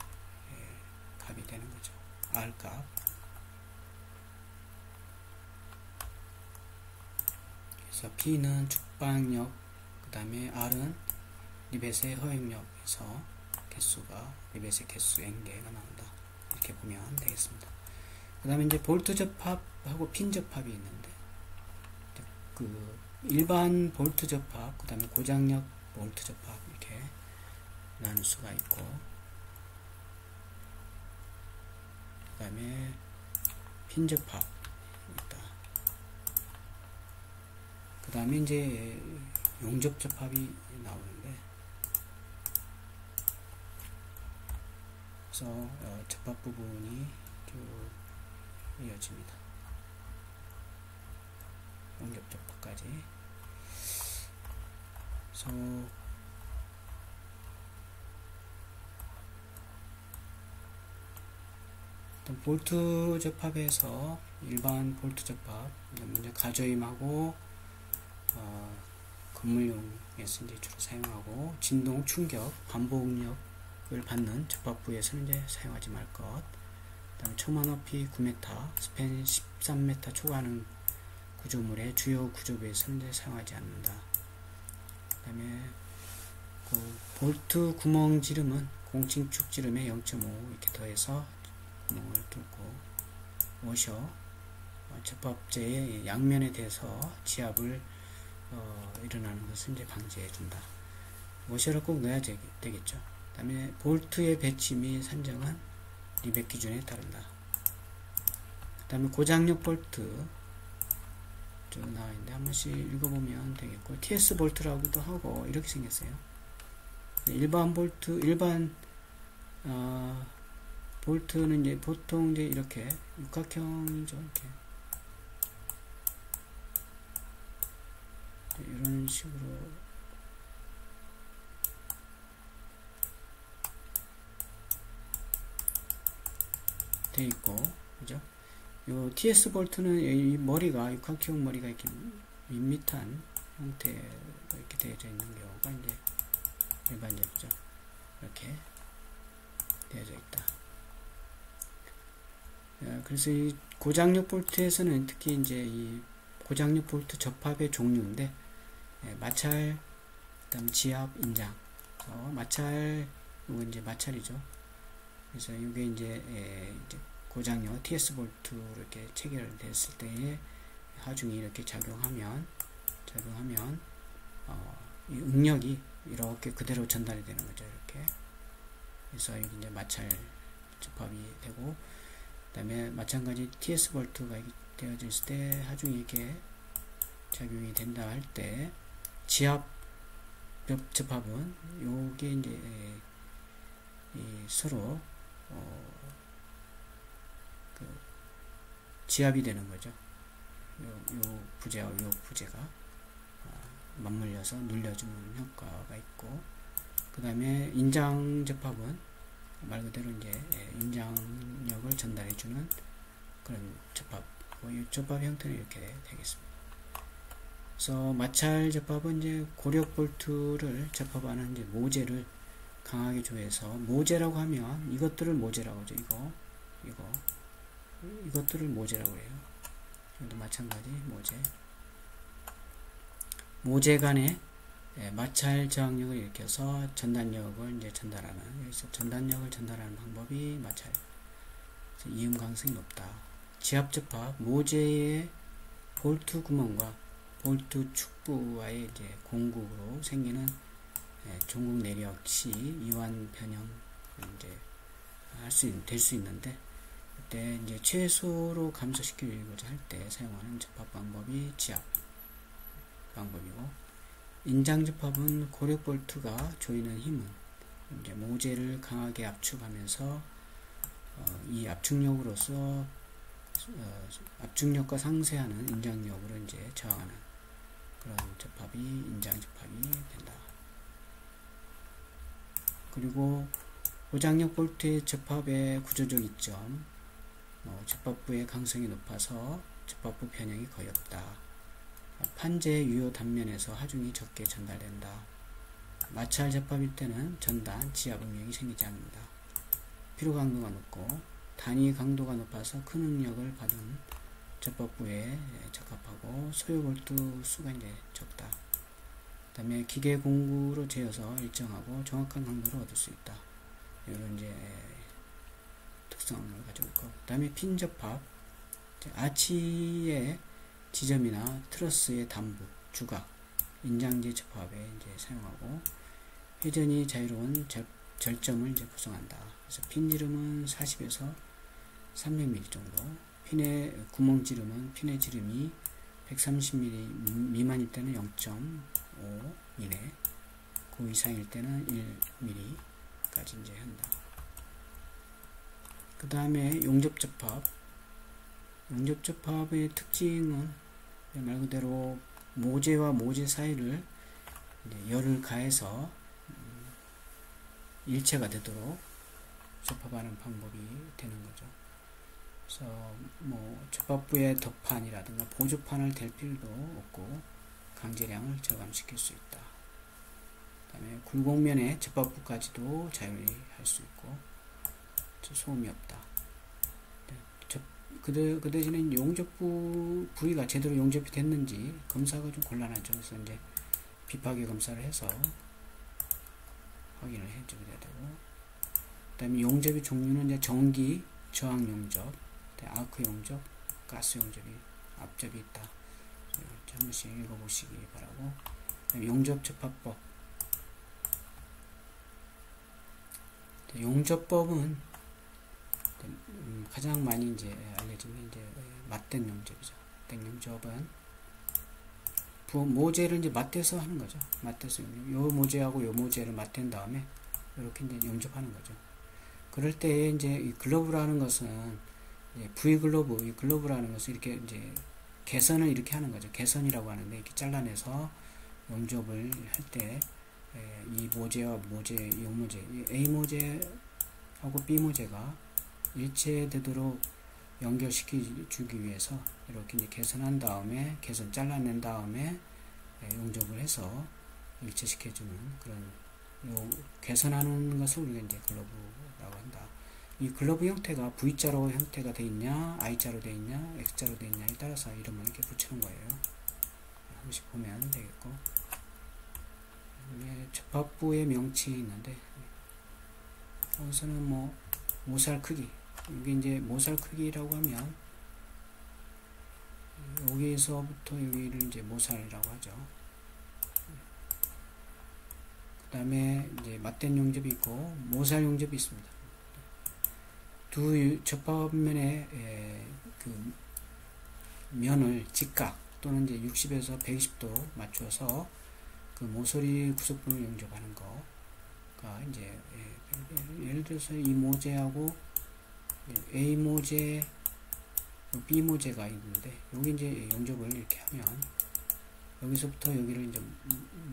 A: 값이 되는 거죠. R값. 그래서 P는 축방력, 그 다음에 R은 리벳의 허행력에서 개수가, 리벳의 개수 N개가 나온다. 이렇게 보면 되겠습니다. 그 다음에 이제 볼트 접합하고 핀 접합이 있는데, 그 일반 볼트 접합, 그 다음에 고장력 볼트 접합 이렇게 나눌 수가 있고, 그 다음에 핀 접합 있다. 그 다음에 이제 용접 접합이 나오는데, 그래서 접합 부분이 쭉 이어집니다. 용접 접합까지. 그래서 일단 볼트 접합에서 일반 볼트 접합, 먼저 가조임하고 건물용에서 이제 주로 사용하고, 진동, 충격, 반복력을 받는 접합부에서는 이제 사용하지 말 것. 그다음에 초마 높이 9m, 스팬 13m 초과하는 구조물의 주요 구조부에서는 이제 사용하지 않는다. 그다음에 그 볼트 구멍 지름은 공칭축 지름에 0.5 이렇게 더해서 구멍을 뚫고, 워셔 접합재의 양면에 대해서 지압을 일어나는 것을 이제 방지해 준다. 워셔를 꼭 넣어야 되겠죠. 그 다음에 볼트의 배치 및 산정은 리벳 기준에 따른다. 그 다음에 고장력 볼트 쭉 나와 있는데 한 번씩 읽어보면 되겠고, TS 볼트라고도 하고 이렇게 생겼어요. 일반 볼트, 볼트는 이제 보통 이제 이렇게 육각형이죠. 이렇게 이런 식으로 돼 있고, 그죠? 요 TS 볼트는 이 머리가 육각형 머리가 이렇게 밋밋한 형태로 이렇게 되어져 있는 경우가 이제 일반적이죠. 이렇게 되어져 있다. 그래서 이 고장력 볼트에서는 특히 이제 이 고장력 볼트 접합의 종류인데, 마찰, 그다음 지압, 인장. 마찰, 이거 이제 마찰이죠. 그래서 이게 이제 고장력 TS 볼트로 이렇게 체결됐을 때에 하중이 이렇게 작용하면 이 응력이 이렇게 그대로 전달이 되는 거죠. 이렇게. 그래서 여기 이제 마찰 접합이 되고, 그다음에 마찬가지 TS 볼트가 되어져 있을 때 하중이 이렇게 작용이 된다 할 때, 지압 접합은 요게 이제 서로 그 지압이 되는 거죠. 요 부재와 요 부재가 맞물려서 눌려주는 효과가 있고, 그 다음에 인장 접합은 말 그대로 이제 인장력을 전달해주는 그런 접합. 이 접합 형태는 이렇게 되겠습니다. 그래서 마찰 접합은 이제 고력 볼트를 접합하는 이제 모재를 강하게 조여서, 모재라고 하면 이것들을 모재라고 하죠. 이것들을 모재라고 해요. 이것도 마찬가지 모재 간에 마찰 저항력을 일으켜서 전단력을 이제 전달하는, 여기서 전단력을 전달하는 방법이 마찰. 이음 가능성이 높다. 지압 접합, 모재의 볼트 구멍과 볼트 축부와의 이제 공국으로 생기는 종국 내력 시 이완 변형 이제 될 수 있는데, 그때 이제 최소로 감소시키고자 할 때 사용하는 접합 방법이 지압 방법이고, 인장 접합은 고력 볼트가 조이는 힘은 이제 모재를 강하게 압축하면서 이 압축력으로서 압축력과 상쇄하는 인장력으로 이제 저항하는 그런 접합이 인장 접합이 된다. 그리고 고장력 볼트의 접합의 구조적 이점, 접합부의 강성이 높아서 접합부 변형이 거의 없다. 판재 유효 단면에서 하중이 적게 전달된다. 마찰 접합일 때는 전단, 지압 응력이 생기지 않는다. 피로 강도가 높고 단위 강도가 높아서 큰 응력을 받은 접합부에 적합하고, 소요 볼트 수가 이제 적다. 그 다음에 기계 공구로 재어서 일정하고 정확한 강도를 얻을 수 있다. 이런 이제 특성을 가지고 있고, 그 다음에 핀 접합, 아치의 지점이나 트러스의 단부, 주각, 인장재 접합에 이제 사용하고, 회전이 자유로운 절점을 이제 구성한다. 그래서 핀 지름은 40에서 300mm 정도, 핀의 구멍 지름은 핀의 지름이 130mm 미만일 때는 0.5 이내, 그 이상일 때는 1mm까지 이제 한다. 그 다음에 용접접합. 용접접합의 특징은 말 그대로 모재와 모재 사이를 이제 열을 가해서 일체가 되도록 접합하는 방법이 되는 거죠. 그래서 뭐 접합부의 덕판이라든가 보조판을 댈 필요도 없고, 강제량을 절감시킬 수 있다. 그 다음에 굴곡면의 접합부까지도 자유리 할 수 있고 소음이 없다. 그 대신에 용접부 부위가 제대로 용접이 됐는지 검사가 좀 곤란하죠. 그래서 이제 비파괴 검사를 해서 확인을 해줘야 되고, 그 다음에 용접의 종류는 이제 전기, 저항 용접, 아크 용접, 가스 용접이 앞접이 있다. 한 번씩 읽어보시기 바라고. 용접 접합법. 용접법은 가장 많이 이제 알려진 게 이제 맞댄 용접이죠. 맞댄 용접은 모재를 이제 맞대서 하는 거죠. 맞대서 요 모재하고 요 모재를 맞댄 다음에 이렇게 이제 용접하는 거죠. 그럴 때 이제 이 글러브라는 것은 V 글러브, 이 글러브라는 것은 이렇게 이제 개선을 이렇게 하는 거죠. 개선이라고 하는데 이렇게 잘라내서 용접을 할 때 이 모재와 모재, 이 모재, A 모재하고 B 모재가 일체되도록 연결시켜 주기 위해서 이렇게 이제 개선한 다음에 잘라낸 다음에 용접을 해서 일체시켜 주는 그런 개선하는 것을 우리가 이제 글러브라고 한다. 이 글러브 형태가 V자로 형태가 되어 있냐, I자로 되어 있냐, X자로 되어 있냐에 따라서 이름을 이렇게 붙이는 거예요. 한 번씩 보면 되겠고, 접합부의 명칭이 있는데 여기서는 뭐 모살 크기, 이게 이제 모살 크기라고 하면 여기서부터 여기를 이제 모살이라고 하죠. 그 다음에 이제 맞댄 용접이 있고 모살 용접이 있습니다. 두 접합면의 그 면을 직각 또는 이제 60에서 120도 맞춰서 그 모서리 구석부를 용접하는 거가 이제 예를 들어서 이 모재하고 A 모재, B 모재가 있는데 여기 이제 용접을 이렇게 하면 여기서부터 여기를 이제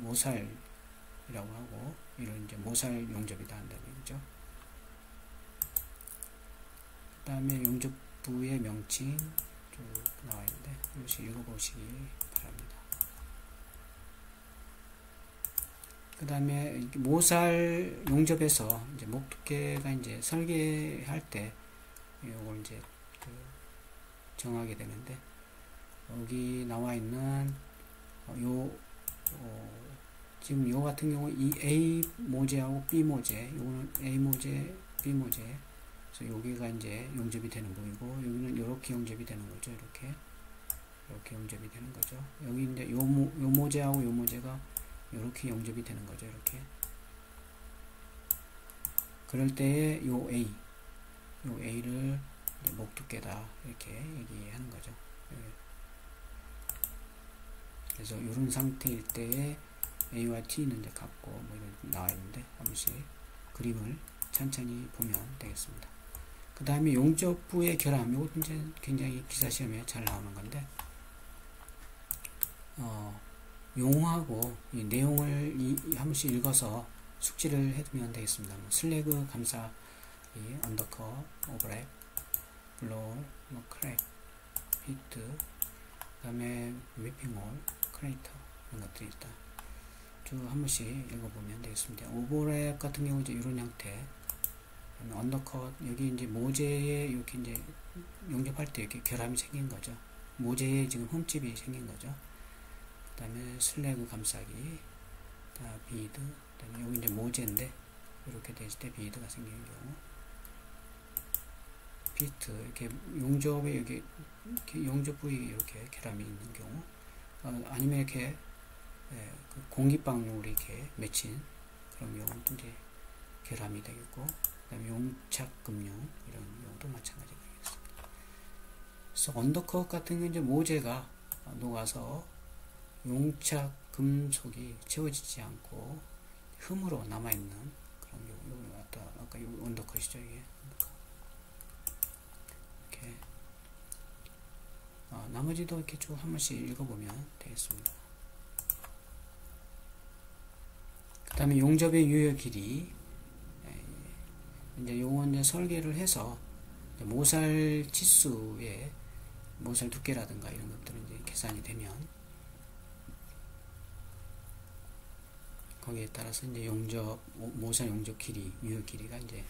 A: 모살이라고 하고 이런 이제 모살 용접이다 한다는 얘기죠. 그 다음에 용접부의 명칭 쭉 나와 있는데 이것이 읽어보시기 바랍니다. 그 다음에 모살 용접에서 이제 목 두께가 이제 설계할 때 이걸 이제 정하게 되는데 여기 나와 있는 지금 요 같은 경우 이 A 모재하고 B 모재, 요거는 A 모재, B 모재. 그래서 여기가 이제 용접이 되는 부위고 여기는 이렇게 용접이 되는 거죠. 이렇게 용접이 되는 거죠. 여기 이제 요 모재하고 요 모재가 이렇게 용접이 되는 거죠. 이렇게. 그럴 때에 요 A를 목 두께다 이렇게 얘기하는 거죠. 그래서 이런 상태일 때에 A와 T는 이제 같고 뭐 이런 나와 있는데 한 번씩 그림을 천천히 보면 되겠습니다. 그 다음에 용접부의 결함, 이것도 이제 굉장히 기사 시험에 잘 나오는 건데 용어하고 이 내용을 한 번씩 읽어서 숙지를 해두면 되겠습니다. 뭐 슬래그 감싸, 언더컷, 오버랩, 블로우, 크랙, 히트, 그 다음에 웨핑홀, 크레이터 이런 것들이 있다. 쭉 한 번씩 읽어보면 되겠습니다. 오버랩 같은 경우 이제 이런 형태, 언더컷 여기 이제 모재에 이렇게 이제 용접할 때 이렇게 결함이 생긴 거죠. 모재에 지금 흠집이 생긴 거죠. 그 다음에 슬래그 감싸기, 비드, 그 다음에 여기 이제 모재인데 이렇게 됐을 때 비드가 생기는 경우, 비트 이렇게 용접에 이렇게 용접 부위에 이렇게 결함이 있는 경우, 아니면 이렇게 그 공기방울이 이렇게 맺힌 그런 경우도 이제 결함이 되겠고, 그 다음에 용착금융 이런 경우도 마찬가지가 되겠습니다. 그래서 언더컷 같은 경우 이제 모재가 녹아서 용착 금속이 채워지지 않고 흠으로 남아있는 그런 경우, 아까 이 언더컷이죠. 이게 이렇게 나머지도 이렇게 쭉 한 번씩 읽어보면 되겠습니다. 그 다음에 용접의 유효 길이, 이제 요건 이제 설계를 해서 모살 치수의 모살 두께라든가 이런 것들은 이제 계산이 되면 거기에 따라서 이제 용접, 모선 용접 길이, 유효 길이가 이제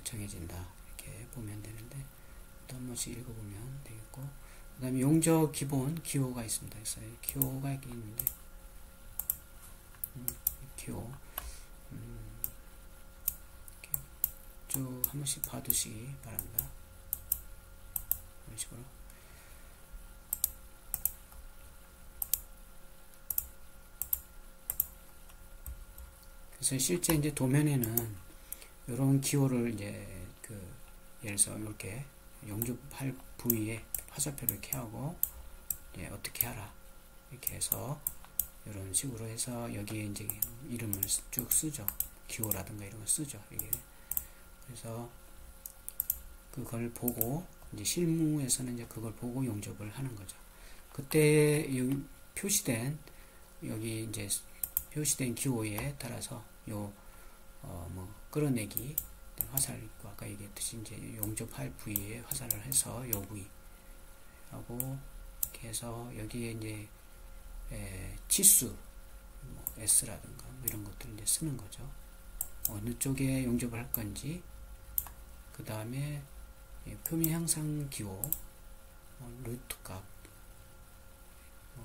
A: 정해진다. 이렇게 보면 되는데, 또 한 번씩 읽어보면 되겠고, 그 다음에 용접 기본 기호가 있습니다. 그래서 기호가 이렇게 있는데, 기호, 이렇게 쭉 한 번씩 봐두시기 바랍니다. 이런 식으로. 그래서 실제 이제 도면에는 이런 기호를 이제 예를 들어서 이렇게 용접할 부위에 화살표를 이렇게 하고 이제 어떻게 하라 이렇게 해서 이런 식으로 해서 여기에 이제 이름을 쭉 쓰죠. 기호라든가 이런 걸 쓰죠. 이게 그래서 그걸 보고 이제 실무에서는 이제 그걸 보고 용접을 하는 거죠. 그때 여기 표시된 여기 이제 표시된 기호에 따라서 요 뭐 끌어내기 화살 아까 얘기했듯이 이제 용접할 부위에 화살을 해서 요 부위 하고 이렇게 해서 여기에 이제 치수 뭐 S라든가 뭐 이런 것들을 이제 쓰는 거죠. 어느 쪽에 용접을 할 건지 그 다음에 표면 향상 기호 루트 값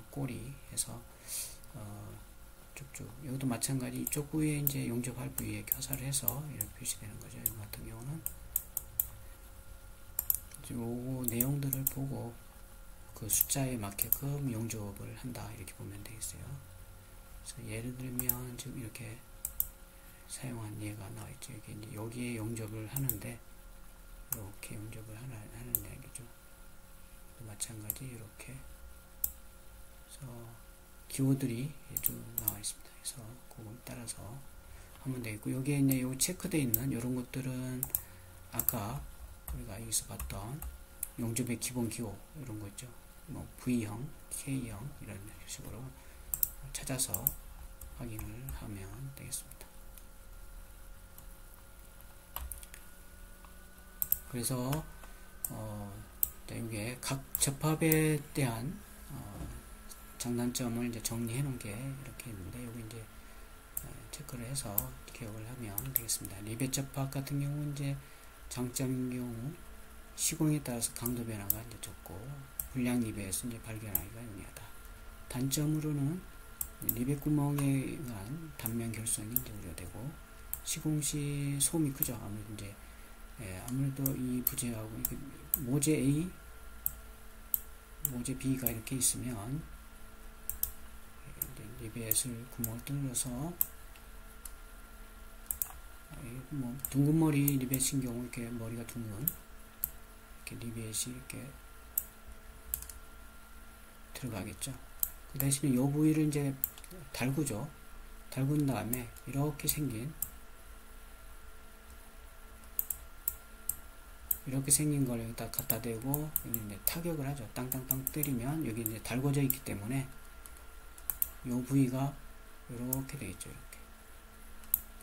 A: 꼬리 해서 쭉쭉 여기도 마찬가지 이쪽 부위에 이제 용접할 부위에 화살을 해서 이렇게 표시되는 거죠. 이 같은 경우는 요 내용들을 보고 그 숫자에 맞게끔 용접을 한다 이렇게 보면 되겠어요. 그래서 예를 들면 지금 이렇게 사용한 예가 나와 있죠. 여기에 용접을 하는데 이렇게 용접을 하는 얘기죠. 마찬가지 이렇게 그래서 기호들이 쭉 나와 있습니다. 그래서 그걸 따라서 하면 되겠고 여기에 이제 요 체크되어 있는 이런 것들은 아까 우리가 여기서 봤던 용접의 기본 기호 이런 거 있죠. 뭐 V형, K형 이런 식으로 찾아서 확인을 하면 되겠습니다. 그래서 이게 각 접합에 대한 장단점을 이제 정리해 놓은 게 이렇게 있는데 여기 이제 체크를 해서 기억을 하면 되겠습니다. 리벳 접합 같은 경우는 이제 장점인 경우 시공에 따라서 강도 변화가 이제 적고 불량 리벳은 이제 발견하기가 용이하다. 단점으로는 리벳 구멍에 의한 단면 결손이 이제 우려되고 시공 시 소음이 크죠. 아무래도 이제 아무래도 이 부재하고 모재 A, 모재 B가 이렇게 있으면 리벳을 구멍을 뚫어서 뭐 둥근 머리 리벳인 경우 이렇게 머리가 둥근 이렇게 리벳이 이렇게 들어가겠죠. 그 대신에 이 부위를 이제 달구죠. 달군 다음에 이렇게 생긴 걸 여기다 갖다 대고 여기 이제 타격을 하죠. 땅땅땅 때리면 여기 이제 달궈져 있기 때문에 이 부위가 이렇게 되겠죠. 이렇게.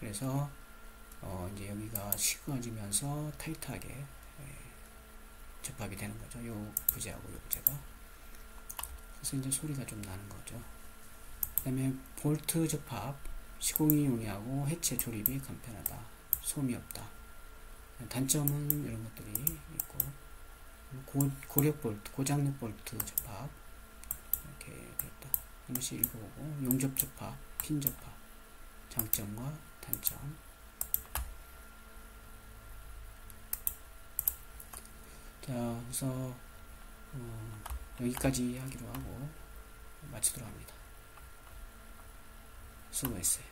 A: 그래서 이제 여기가 시커지면서 타이트하게 접합이 되는 거죠. 요 부재하고 요 부재가. 그래서 이제 소리가 좀 나는 거죠. 그 다음에 볼트 접합, 시공이 용이하고 해체 조립이 간편하다. 소음이 없다. 단점은 이런 것들이 있고 고력 볼트, 고장력 볼트 접합 이렇게 됐다. 한 번씩 읽어보고 용접 접합, 핀 접합 장점과 단점. 자, 그래서 여기까지 하기로 하고 마치도록 합니다. 수고했어요.